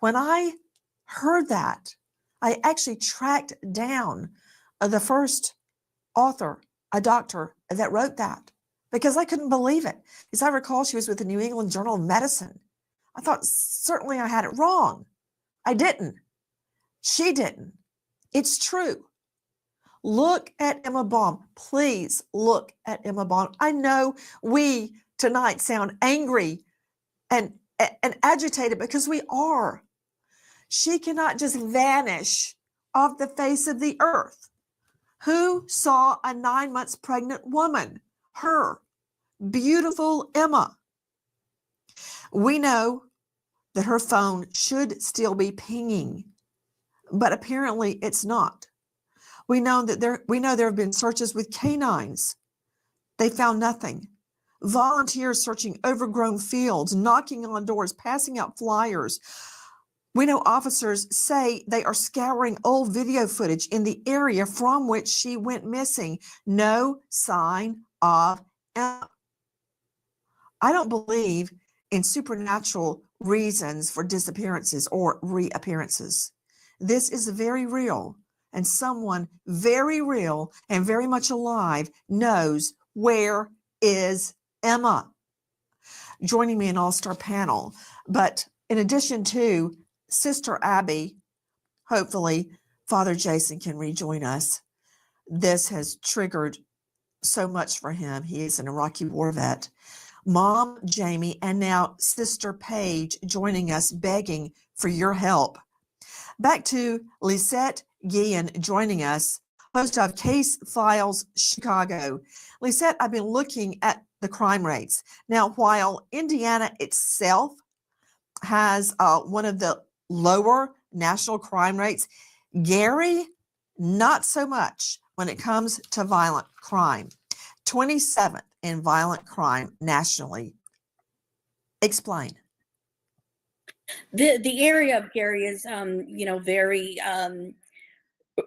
When I heard that, I actually tracked down the first author, a doctor that wrote that, because I couldn't believe it. As I recall, she was with the New England Journal of Medicine. I thought certainly I had it wrong. I didn't. She didn't. It's true. Look at Emma Baum. Please look at Emma Baum. I know we tonight sound angry and agitated because we are. She cannot just vanish off the face of the earth. Who saw a 9 months pregnant woman? Her. Beautiful Emma. We know that her phone should still be pinging, but apparently it's not. We know there have been searches with canines. They found nothing. Volunteers searching overgrown fields, knocking on doors, passing out flyers. We know officers say they are scouring old video footage in the area from which she went missing. No sign of Emma. I don't believe in supernatural reasons for disappearances or reappearances. This is very real, and someone very real and very much alive knows where is Emma. Joining me in All-Star panel, but in addition to Sister Abby, hopefully Father Jason can rejoin us. This has triggered so much for him. He is an Iraqi war vet. Mom Jamie, and now Sister Paige joining us, begging for your help. Back to Lisette Guillen joining us, host of Case Files Chicago. Lisette, I've been looking at the crime rates. Now, while Indiana itself has one of the lower national crime rates, Gary, not so much when it comes to violent crime. 27th in violent crime nationally. Explain. The area of Gary is, very,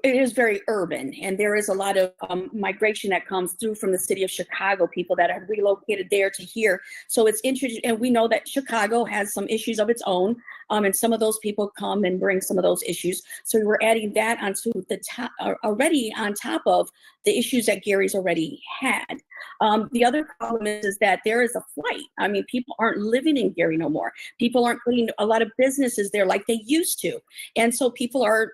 it is very urban, and there is a lot of migration that comes through from the city of Chicago, people that have relocated there to here. So it's interesting, and we know that Chicago has some issues of its own, and some of those people come and bring some of those issues. So we're adding that onto the top, already on top of the issues that Gary's already had. The other problem is that there is a flight. I mean, people aren't living in Gary no more. People aren't putting a lot of businesses there like they used to, and so people are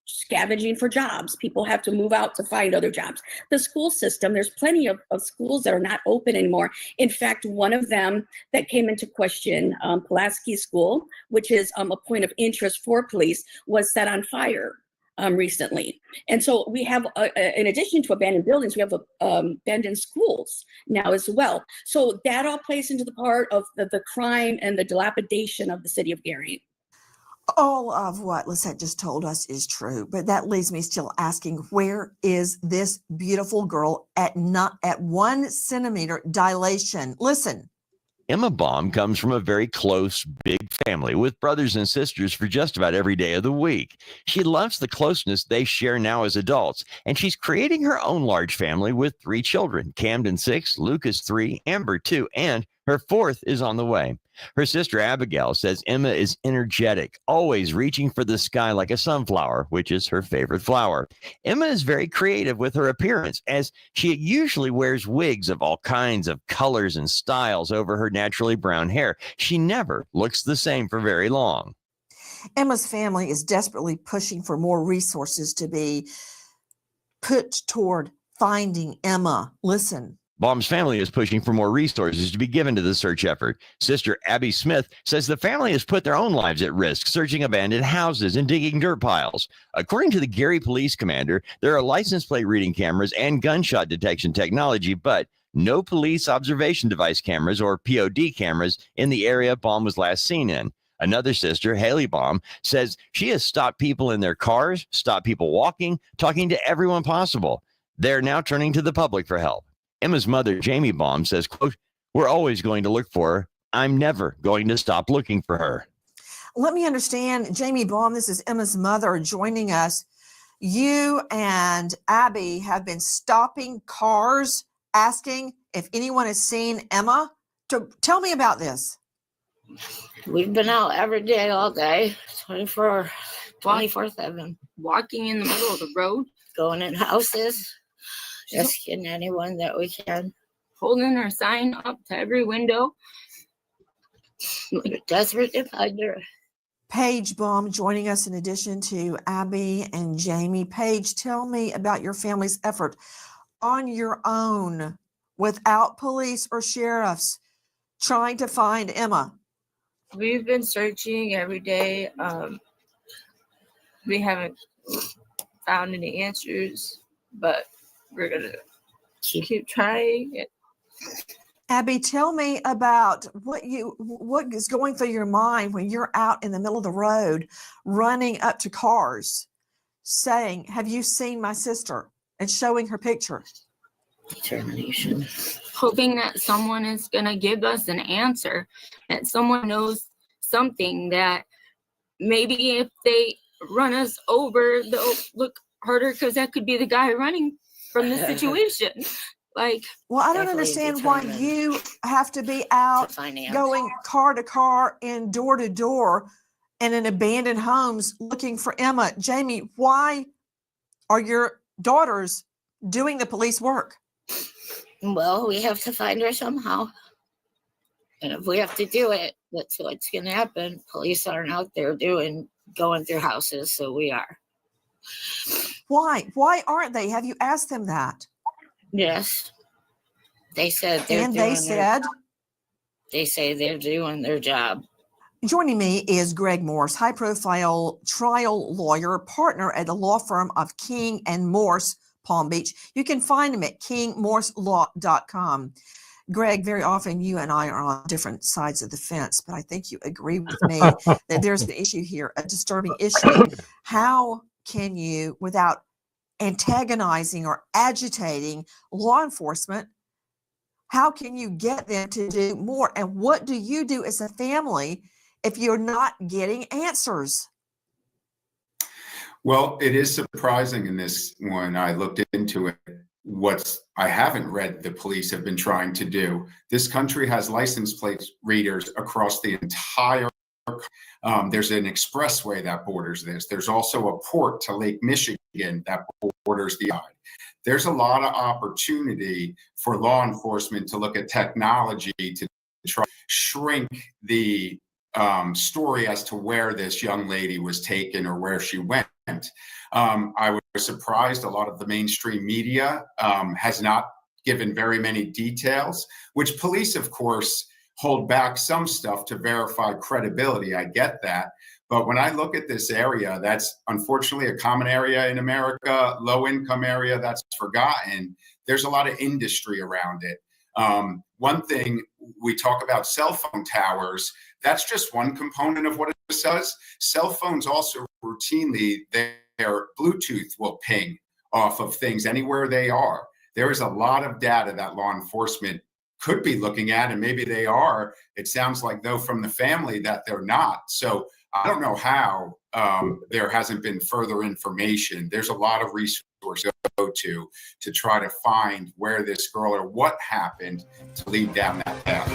scavenging for jobs. People have to move out to find other jobs. The school system, there's plenty of schools that are not open anymore. In fact, one of them that came into question, Pulaski School, which is a point of interest for police, was set on fire recently. And so we have, in addition to abandoned buildings, we have abandoned schools now as well. So that all plays into the part of the crime and the dilapidation of the city of Gary. All of what Lisette just told us is true, but that leaves me still asking, where is this beautiful girl at 1 centimeter dilation? Listen. Emma Baum comes from a very close, big family with brothers and sisters for just about every day of the week. She loves the closeness they share now as adults, and she's creating her own large family with 3 children, Camden 6, Lucas 3, Amber 2, and her 4th is on the way. Her sister Abigail says Emma is energetic, always reaching for the sky like a sunflower, which is her favorite flower. Emma is very creative with her appearance, as she usually wears wigs of all kinds of colors and styles over her naturally brown hair. She never looks the same for very long. Emma's family is desperately pushing for more resources to be put toward finding Emma. Listen. Baum's family is pushing for more resources to be given to the search effort. Sister Abby Smith says the family has put their own lives at risk, searching abandoned houses and digging dirt piles. According to the Gary police commander, there are license plate reading cameras and gunshot detection technology, but no police observation device cameras or POD cameras in the area Baum was last seen in. Another sister, Haley Baum, says she has stopped people in their cars, stopped people walking, talking to everyone possible. They're now turning to the public for help. Emma's mother, Jamie Baum, says, quote, "We're always going to look for her. I'm never going to stop looking for her." Let me understand, Jamie Baum, this is Emma's mother joining us. You and Abby have been stopping cars, asking if anyone has seen Emma. Tell me about this. We've been out every day, all day, 24/7. Walking in the middle of the road, Going in houses, asking anyone that we can. holding our sign up to every window. We're desperate to find her. Paige Baum joining us in addition to Abby and Jamie. Paige, tell me about your family's effort on your own, without police or sheriffs, trying to find Emma. We've been searching every day. We haven't found any answers, but we're gonna keep trying. Abby, tell me about what is going through your mind when you're out in the middle of the road, running up to cars, saying, "Have you seen my sister?" and showing her picture. Determination. Hoping that someone is gonna give us an answer, that someone knows something, that maybe if they run us over, they'll look harder, because that could be the guy running from the situation. Like, well, I don't Definitely understand why determined you have to be out going car to car and door to door and in abandoned homes looking for Emma. Jamie, why are your daughters doing the police work? Well, we have to find her somehow. And if we have to do it, that's what's going to happen. Police aren't out there going through houses, so we are. Why? Why aren't they? Have you asked them that? Yes. They said they say they're doing their job. Joining me is Greg Morse, high-profile trial lawyer, partner at the law firm of King and Morse, Palm Beach. You can find him at kingmorselaw.com. Greg, very often you and I are on different sides of the fence, but I think you agree with me that there's an issue here, a disturbing issue. How can you, without antagonizing or agitating law enforcement, how can you get them to do more? And what do you do as a family if you're not getting answers? Well, it is surprising in this one. I looked into it. I haven't read the police have been trying to do. This country has license plate readers across the entire. There's an expressway that borders this. There's also a port to Lake Michigan that borders the island. There's a lot of opportunity for law enforcement to look at technology to try to shrink the story as to where this young lady was taken or where she went. I was surprised a lot of the mainstream media has not given very many details, which police, of course, hold back some stuff to verify credibility. I get that. But when I look at this area, that's unfortunately a common area in America, low income area that's forgotten. There's a lot of industry around it. One thing we talk about cell phone towers, that's just one component of what it does. Cell phones also routinely, their Bluetooth will ping off of things anywhere they are. There is a lot of data that law enforcement could be looking at, and maybe they are. It sounds like, though, from the family that they're not. So I don't know how there hasn't been further information. There's a lot of resources to go to try to find where this girl or what happened to lead down that path.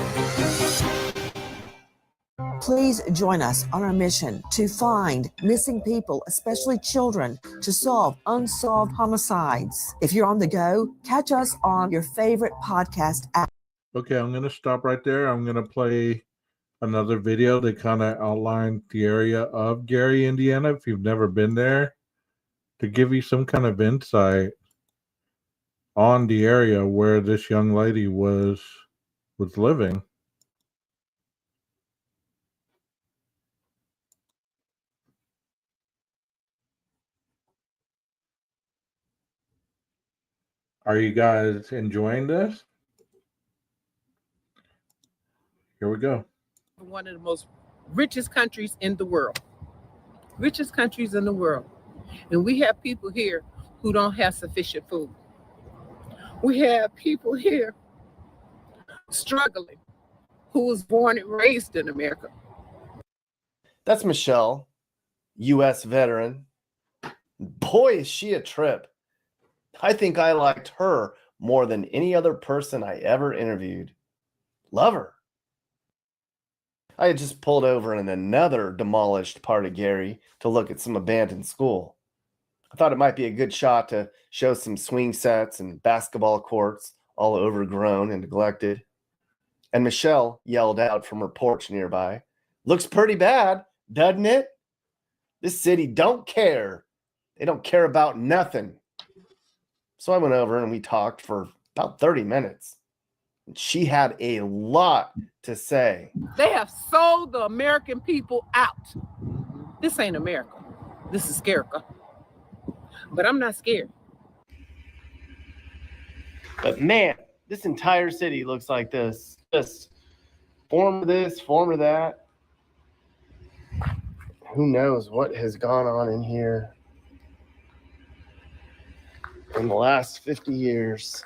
Please join us on our mission to find missing people, especially children, to solve unsolved homicides. If you're on the go, catch us on your favorite podcast app. Okay, I'm going to stop right there. I'm going to play another video that kind of outlined the area of Gary, Indiana, if you've never been there, to give you some kind of insight on the area where this young lady was living. Are you guys enjoying this? Here we go. One of the most richest countries in the world. Richest countries in the world. And we have people here who don't have sufficient food. We have people here struggling who was born and raised in America. That's Michelle, U.S. veteran. Boy, is she a trip. I think I liked her more than any other person I ever interviewed. Love her. I had just pulled over in another demolished part of Gary to look at some abandoned school. I thought it might be a good shot to show some swing sets and basketball courts all overgrown and neglected. And Michelle yelled out from her porch nearby, "Looks pretty bad, doesn't it? This city don't care. They don't care about nothing." So I went over and we talked for about 30 minutes. She had a lot to say. They have sold the American people out. This ain't America. This is Scarica. But I'm not scared. But man, this entire city looks like this. Just form of this, form of that. Who knows what has gone on in here in the last 50 years.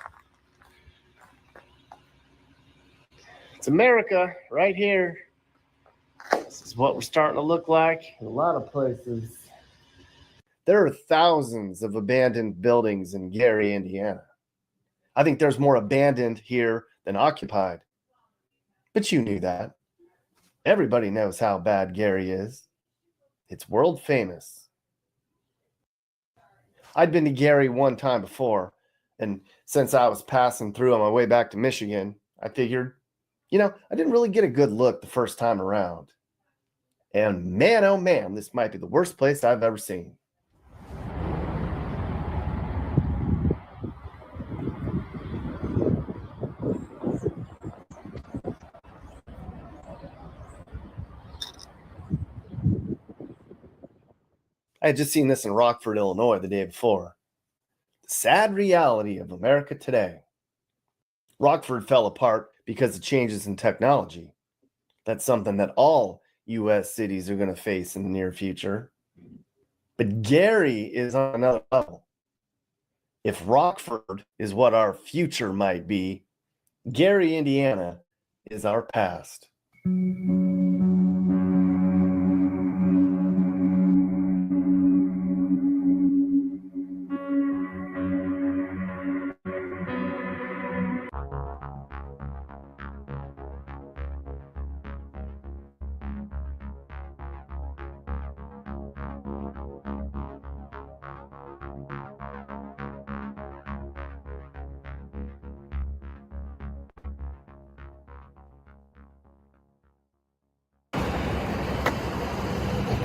It's America right here. This is what we're starting to look like in a lot of places. There are thousands of abandoned buildings in Gary, Indiana. I think there's more abandoned here than occupied. But you knew that. Everybody knows how bad Gary is. It's world famous. I'd been to Gary one time before, and since I was passing through on my way back to Michigan, I figured, I didn't really get a good look the first time around. And man, oh man, this might be the worst place I've ever seen. I had just seen this in Rockford, Illinois the day before. The sad reality of America today. Rockford fell apart because of changes in technology. That's something that all U.S. cities are going to face in the near future. But Gary is on another level. If Rockford is what our future might be, Gary, Indiana is our past.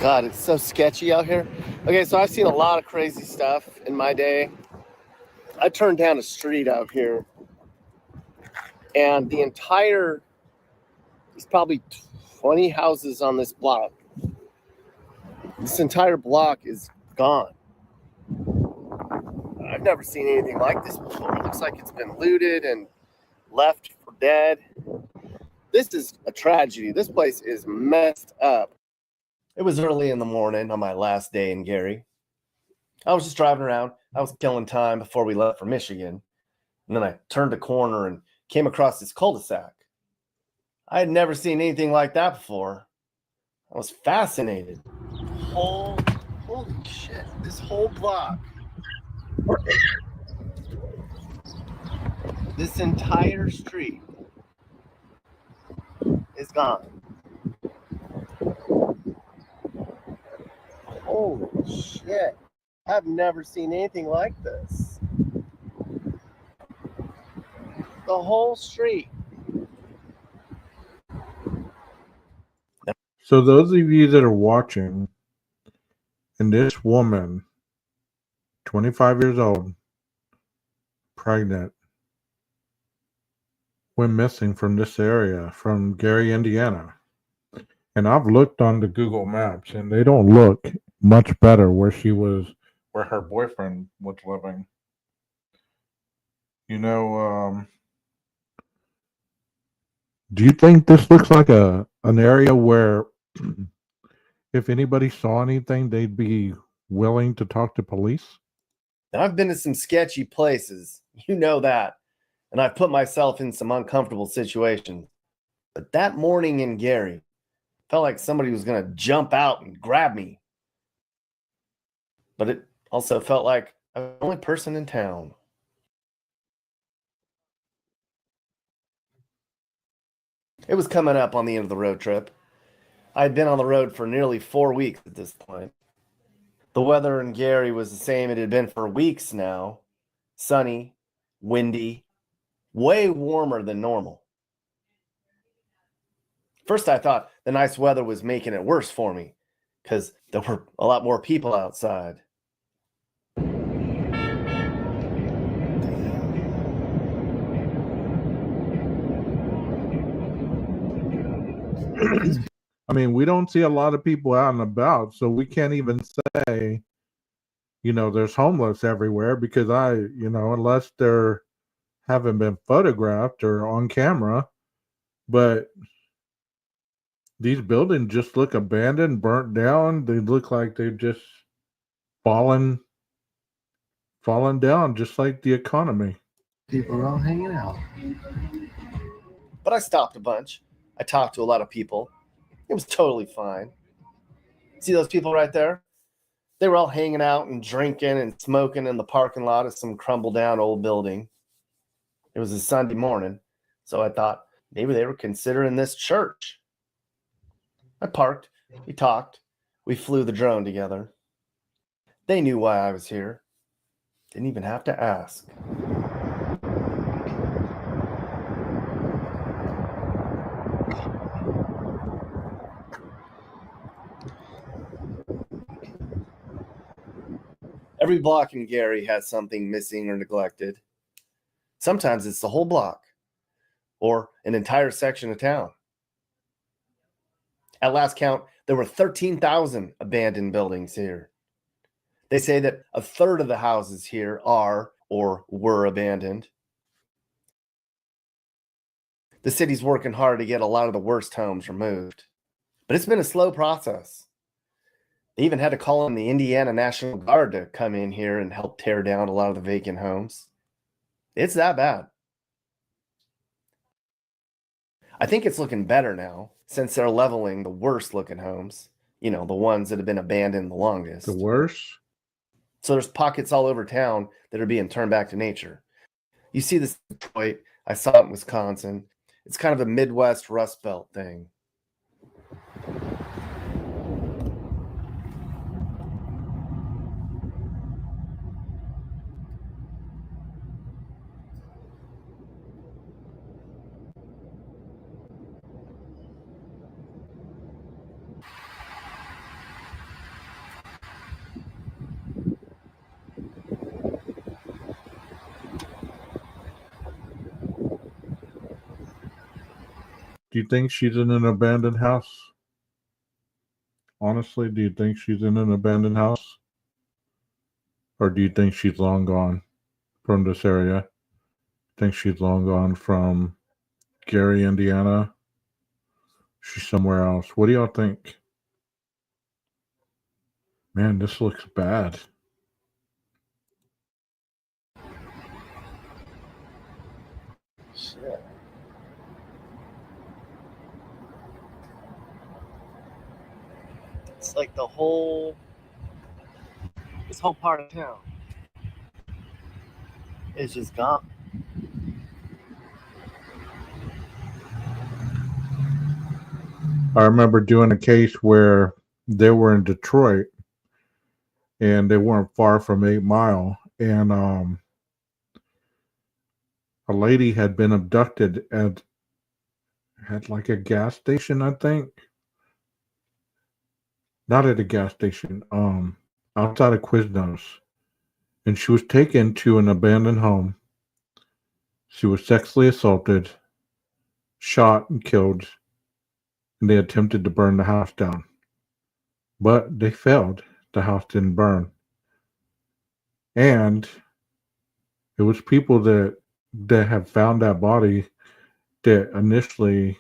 God, it's so sketchy out here. Okay, so I've seen a lot of crazy stuff in my day. I turned down a street out here, and there's probably 20 houses on this block. This entire block is gone. I've never seen anything like this before. It looks like it's been looted and left for dead. This is a tragedy. This place is messed up. It was early in the morning on my last day in Gary. I was just driving around. I was killing time before we left for Michigan. And then I turned a corner and came across this cul-de-sac. I had never seen anything like that before. I was fascinated. Holy shit, this whole block. This entire street is gone. Holy shit. I've never seen anything like this. The whole street. So those of you that are watching, and this woman, 25 years old, pregnant, went missing from this area, from Gary, Indiana. And I've looked on the Google Maps, and they don't look much better where her boyfriend was living. You know, do you think this looks like an area where if anybody saw anything, they'd be willing to talk to police? And I've been to some sketchy places. You know that. And I've put myself in some uncomfortable situations. But that morning in Gary, felt like somebody was going to jump out and grab me. But it also felt like I was the only person in town. It was coming up on the end of the road trip. I had been on the road for nearly 4 weeks at this point. The weather in Gary was the same it had been for weeks now. Sunny, windy, way warmer than normal. First, I thought the nice weather was making it worse for me because there were a lot more people outside. I mean, we don't see a lot of people out and about, so we can't even say, there's homeless everywhere because unless they're haven't been photographed or on camera, but these buildings just look abandoned, burnt down. They look like they've just fallen down, just like the economy. People are all hanging out. But I stopped a bunch. I talked to a lot of people. It was totally fine. See those people right there? They were all hanging out and drinking and smoking in the parking lot of some crumble down old building. It was a Sunday morning, so I thought maybe they were considering this church. I parked, we talked, we flew the drone together. They knew why I was here. Didn't even have to ask. Every block in Gary has something missing or neglected. Sometimes it's the whole block or an entire section of town. At last count, there were 13,000 abandoned buildings here. They say that a third of the houses here are or were abandoned. The city's working hard to get a lot of the worst homes removed, but it's been a slow process. They even had to call in the Indiana National Guard to come in here and help tear down a lot of the vacant homes. It's that bad. I think it's looking better now since they're leveling the worst looking homes, the ones that have been abandoned the longest. The worst? So there's pockets all over town that are being turned back to nature. You see this in Detroit. I saw it in Wisconsin. It's kind of a Midwest Rust Belt thing. Do you think she's in an abandoned house? Honestly, do you think she's in an abandoned house? Or do you think she's long gone from this area? Think she's long gone from Gary, Indiana? She's somewhere else. What do y'all think? Man, this looks bad. Shit. It's like this whole part of town is just gone. I remember doing a case where they were in Detroit and they weren't far from 8 Mile. And a lady had been abducted at like a gas station, I think. Not at a gas station, outside of Quiznos. And she was taken to an abandoned home. She was sexually assaulted, shot, and killed. And they attempted to burn the house down. But they failed. The house didn't burn. And it was people that have found that body that initially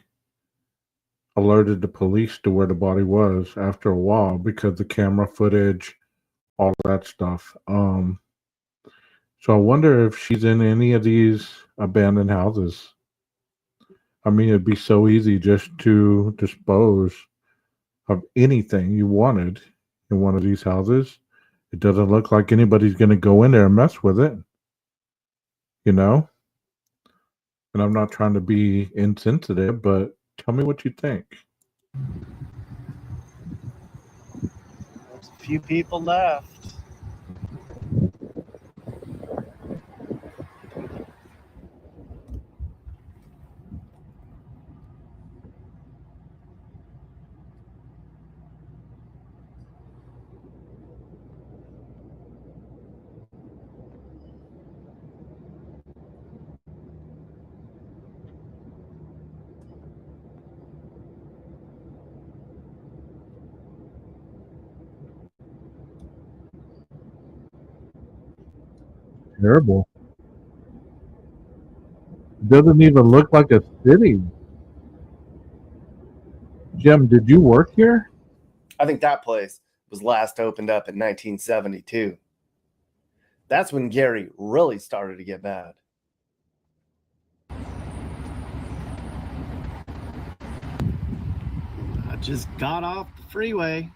alerted the police to where the body was after a while because the camera footage, all that stuff. So I wonder if she's in any of these abandoned houses. I mean, it'd be so easy just to dispose of anything you wanted in one of these houses. It doesn't look like anybody's going to go in there and mess with it, you know? And I'm not trying to be insensitive, but tell me what you think. There's a few people left. Terrible. It doesn't even look like a city. Jim, did you work here? I think that place was last opened up in 1972. That's when Gary really started to get bad. I just got off the freeway.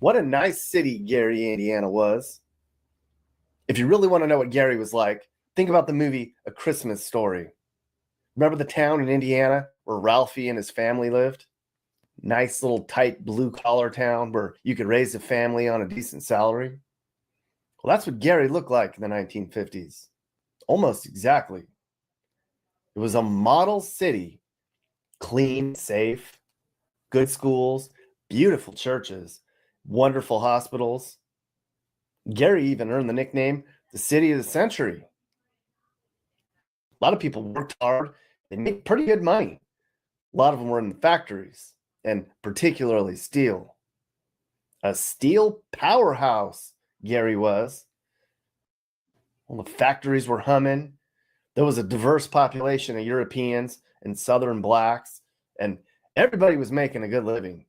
What a nice city Gary, Indiana was. If you really want to know what Gary was like, think about the movie A Christmas Story. Remember the town in Indiana where Ralphie and his family lived? Nice little tight blue-collar town where you could raise a family on a decent salary. Well, that's what Gary looked like in the 1950s. Almost exactly. It was a model city. Clean, safe, good schools, beautiful churches, wonderful hospitals. Gary even earned the nickname the City of the Century. A lot of people worked hard. They made pretty good money. A lot of them were in the factories, and particularly steel. A steel powerhouse, Gary was. Well, the factories were humming. There was a diverse population of Europeans and Southern blacks, and everybody was making a good living.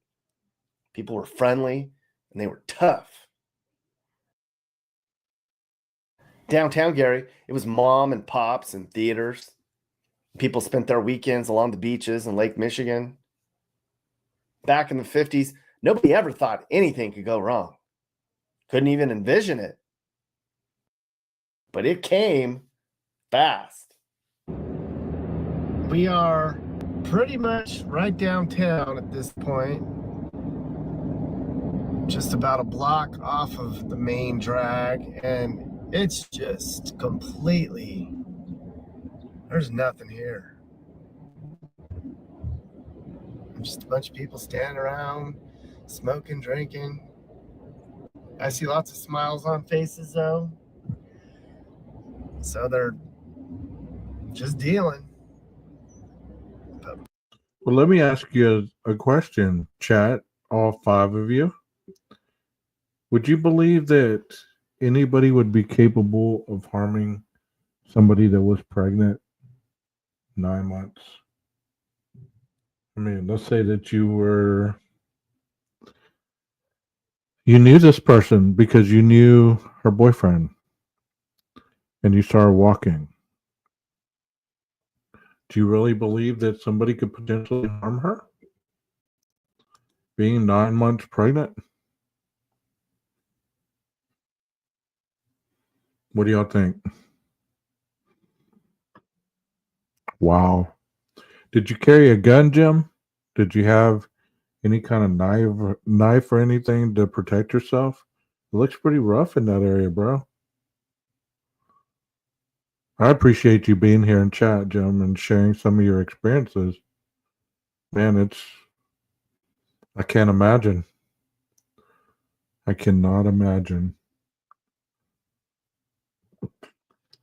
People were friendly, and they were tough. Downtown Gary, it was mom and pops and theaters. People spent their weekends along the beaches in Lake Michigan. Back in the 50s, nobody ever thought anything could go wrong. Couldn't even envision it. But it came fast. We are pretty much right downtown at this point. Just about a block off of the main drag, and it's just completely, there's nothing here. Just a bunch of people standing around, smoking, drinking. I see lots of smiles on faces though. So they're just dealing. Well, let me ask you a question, chat, all 5 of you. Would you believe that anybody would be capable of harming somebody that was pregnant 9 months? I mean, let's say that you knew this person because you knew her boyfriend and you saw her walking. Do you really believe that somebody could potentially harm her being 9 months pregnant? What do y'all think? Wow. Did you carry a gun, Jim? Did you have any kind of knife or anything to protect yourself? It looks pretty rough in that area, bro. I appreciate you being here in chat, Jim, and sharing some of your experiences. Man, I can't imagine. I cannot imagine.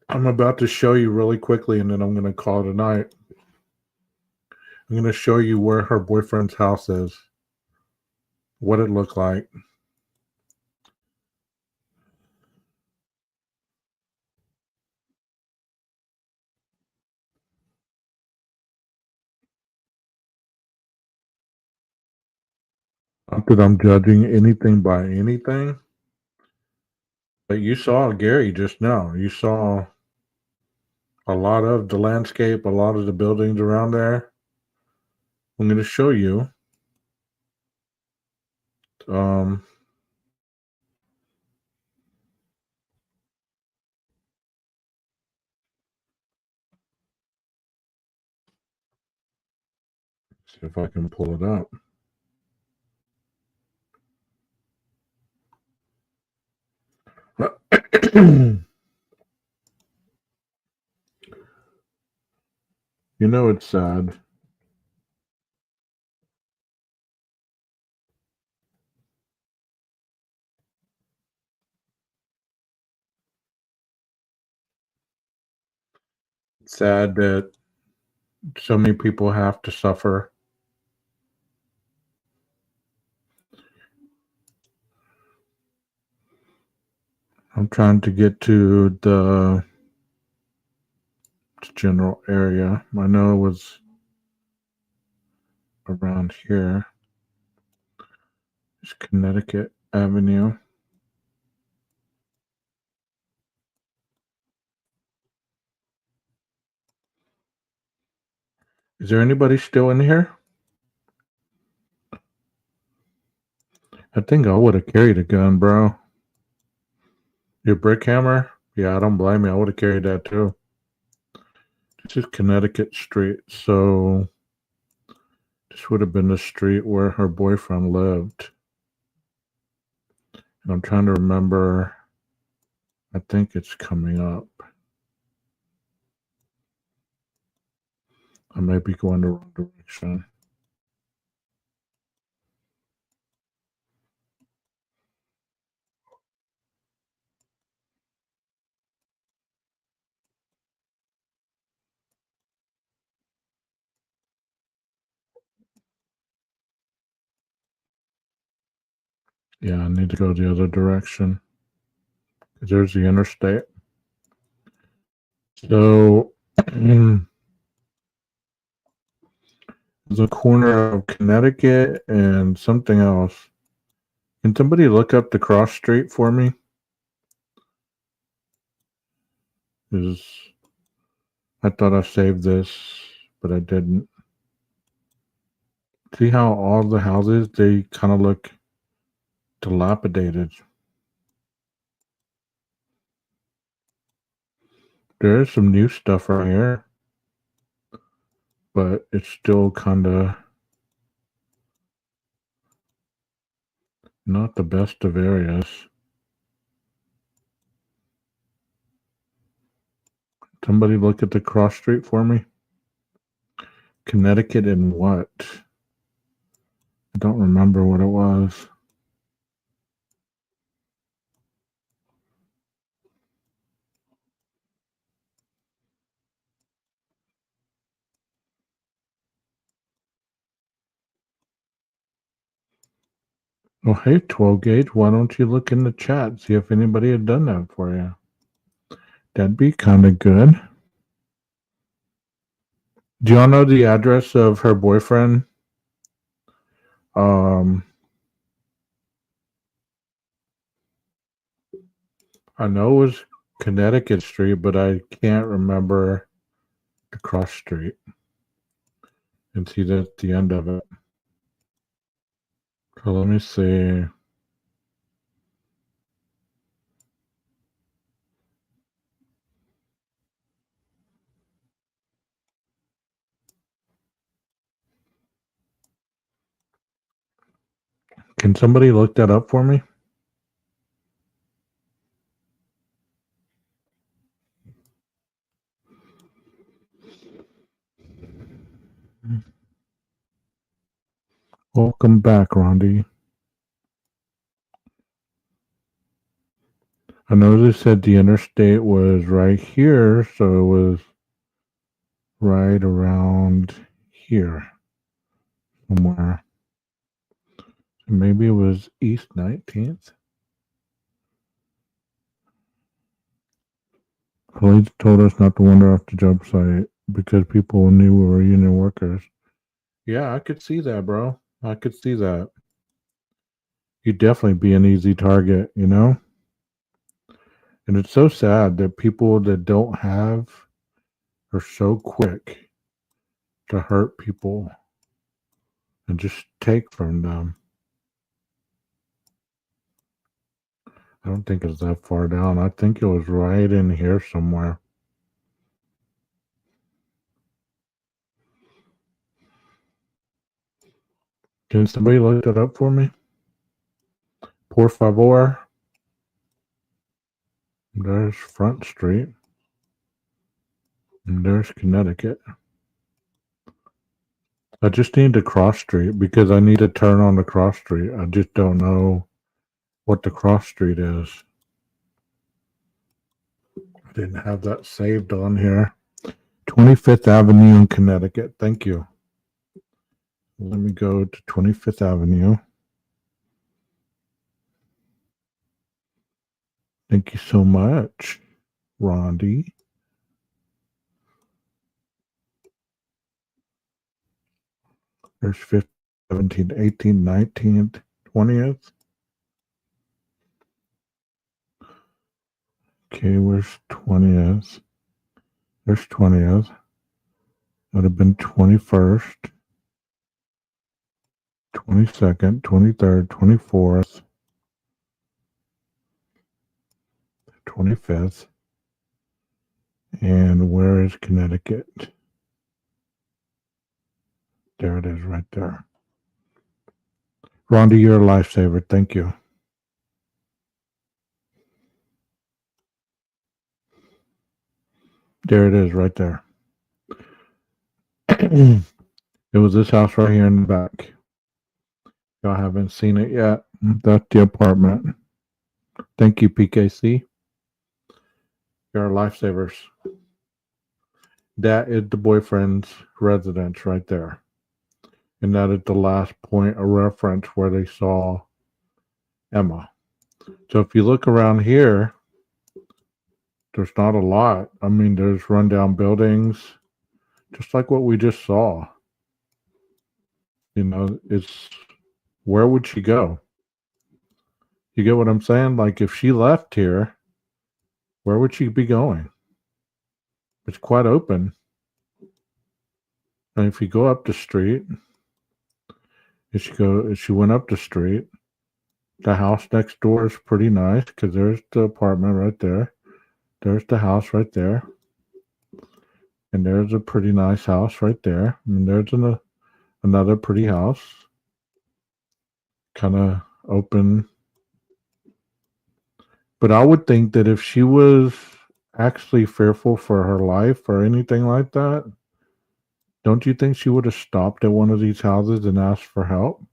I'm about to show you really quickly, and then I'm going to call it a night. I'm going to show you where her boyfriend's house is, what it looked like. Not that I'm judging anything by anything, but you saw Gary just now. You saw a lot of the landscape, a lot of the buildings around there. I'm going to show you. See if I can pull it up. You know it's sad. It's sad that so many people have to suffer. I'm trying to get to the general area. I know it was around here. It's Connecticut Avenue. Is there anybody still in here? I think I would have carried a gun, bro. Your brick hammer? Yeah, I don't blame you. I would have carried that too. This is Connecticut Street, so this would have been the street where her boyfriend lived. And I'm trying to remember. I think it's coming up. I may be going the wrong direction. Yeah, I need to go the other direction. There's the interstate. So, the corner of Connecticut and something else. Can somebody look up the cross street for me? I thought I saved this, but I didn't. See how all the houses, they kind of look dilapidated. There is some new stuff right here, but it's still kind of not the best of areas. Somebody look at the cross street for me. Connecticut and what? I don't remember what it was. Oh, hey, 12 Gage, why don't you look in the chat, see if anybody had done that for you? That'd be kind of good. Do y'all know the address of her boyfriend? I know it was Connecticut Street, but I can't remember the cross street. And see, that's the end of it. So let me see. Can somebody look that up for me? Welcome back, Rondi. I know they said the interstate was right here, so it was right around here somewhere. Maybe it was East 19th. Police told us not to wander off the job site because people knew we were union workers. Yeah, I could see that, bro. I could see that. You'd definitely be an easy target, you know? And it's so sad that people that don't have are so quick to hurt people and just take from them. I don't think it's that far down. I think it was right in here somewhere. Can somebody look that up for me? Por favor. There's Front Street. And there's Connecticut. I just need the cross street because I need to turn on the cross street. I just don't know what the cross street is. I didn't have that saved on here. 25th Avenue in Connecticut. Thank you. Let me go to 25th Avenue. Thank you so much, Rondi. There's 15th, 17th, 18th, 19th, 20th. Okay, where's 20th? There's 20th. Would have been 21st, 22nd, 23rd, 24th, 25th. And where is Connecticut? There it is right there. Rhonda, you're a lifesaver. Thank you. There it is right there. It was this house right here in the back. Y'all haven't seen it yet. That's the apartment. Thank you, PKC. You're lifesavers. That is the boyfriend's residence right there. And that is the last point of reference where they saw Emma. So if you look around here, there's not a lot. I mean, there's rundown buildings, just like what we just saw. You know, it's where would she go? You get what I'm saying? Like if she left here, where would she be going? It's quite open. And if you go up the street, if she went up the street, the house next door is pretty nice because there's the apartment right there. There's the house right there. And there's a pretty nice house right there. And there's another pretty house. Kind of open. But I would think that if she was actually fearful for her life or anything like that, don't you think she would have stopped at one of these houses and asked for help?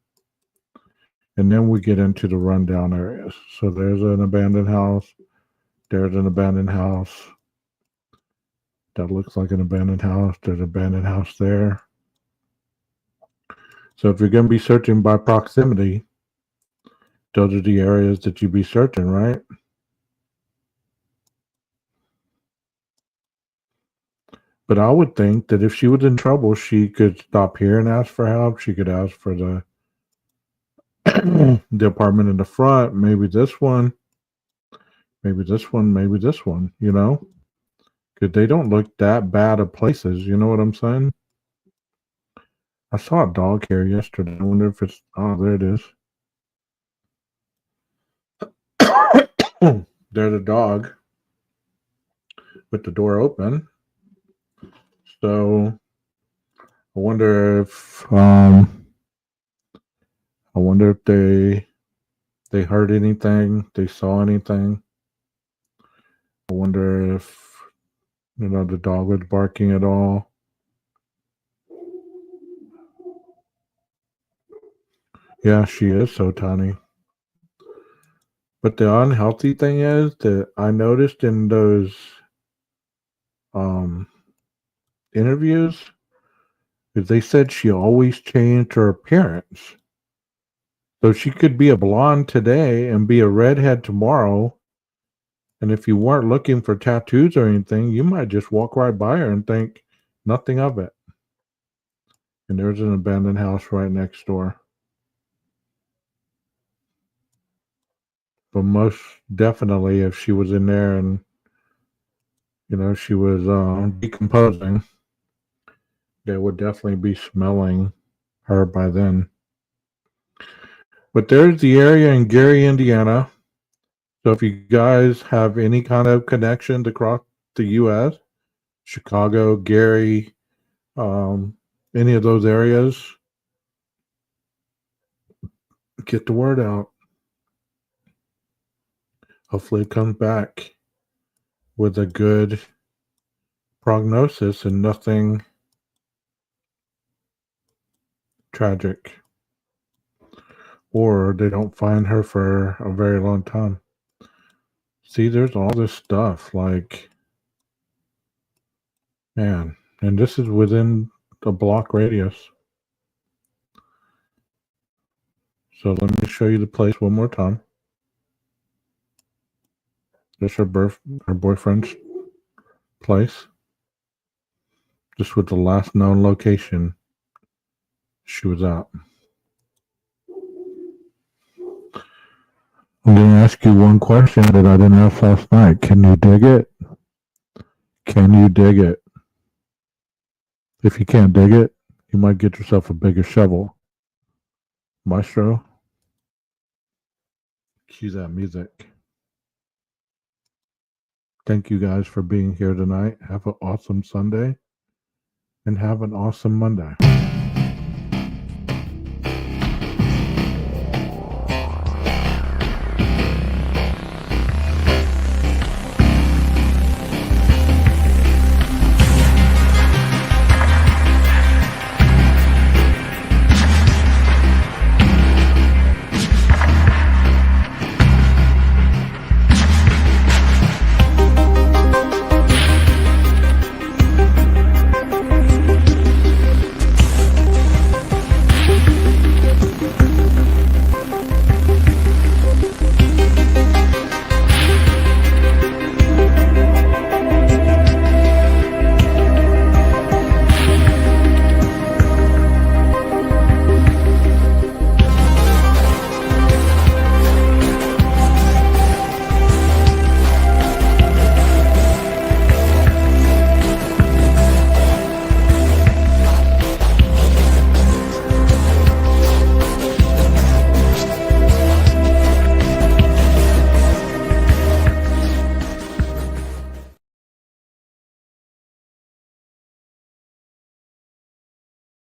And then we get into the rundown areas. So there's an abandoned house. There's an abandoned house. That looks like an abandoned house. There's an abandoned house there. So if you're going to be searching by proximity, those are the areas that you'd be searching, right? But I would think that if she was in trouble, she could stop here and ask for help. She could ask for the the apartment in the front, maybe this one, maybe this one, maybe this one, you know? Because they don't look that bad of places, you know what I'm saying? I saw a dog here yesterday. I wonder if it's, oh, there it is. There's a dog with the door open. So I wonder if they heard anything, they saw anything. I wonder if the dog was barking at all. Yeah, she is so tiny. But the unhealthy thing is that I noticed in those interviews is they said she always changed her appearance. So she could be a blonde today and be a redhead tomorrow. And if you weren't looking for tattoos or anything, you might just walk right by her and think nothing of it. And there's an abandoned house right next door. But most definitely, if she was in there and, she was decomposing, they would definitely be smelling her by then. But there's the area in Gary, Indiana. So if you guys have any kind of connections across the U.S., Chicago, Gary, any of those areas, get the word out. Hopefully it comes back with a good prognosis and nothing tragic. Or they don't find her for a very long time. See, there's all this stuff, like, man, and this is within a block radius. So let me show you the place one more time. There's her boyfriend's place. This was the last known location she was at. I'm going to ask you one question that I didn't ask last night. Can you dig it? Can you dig it? If you can't dig it, you might get yourself a bigger shovel. Maestro, cue that music. Thank you guys for being here tonight. Have an awesome Sunday and have an awesome Monday.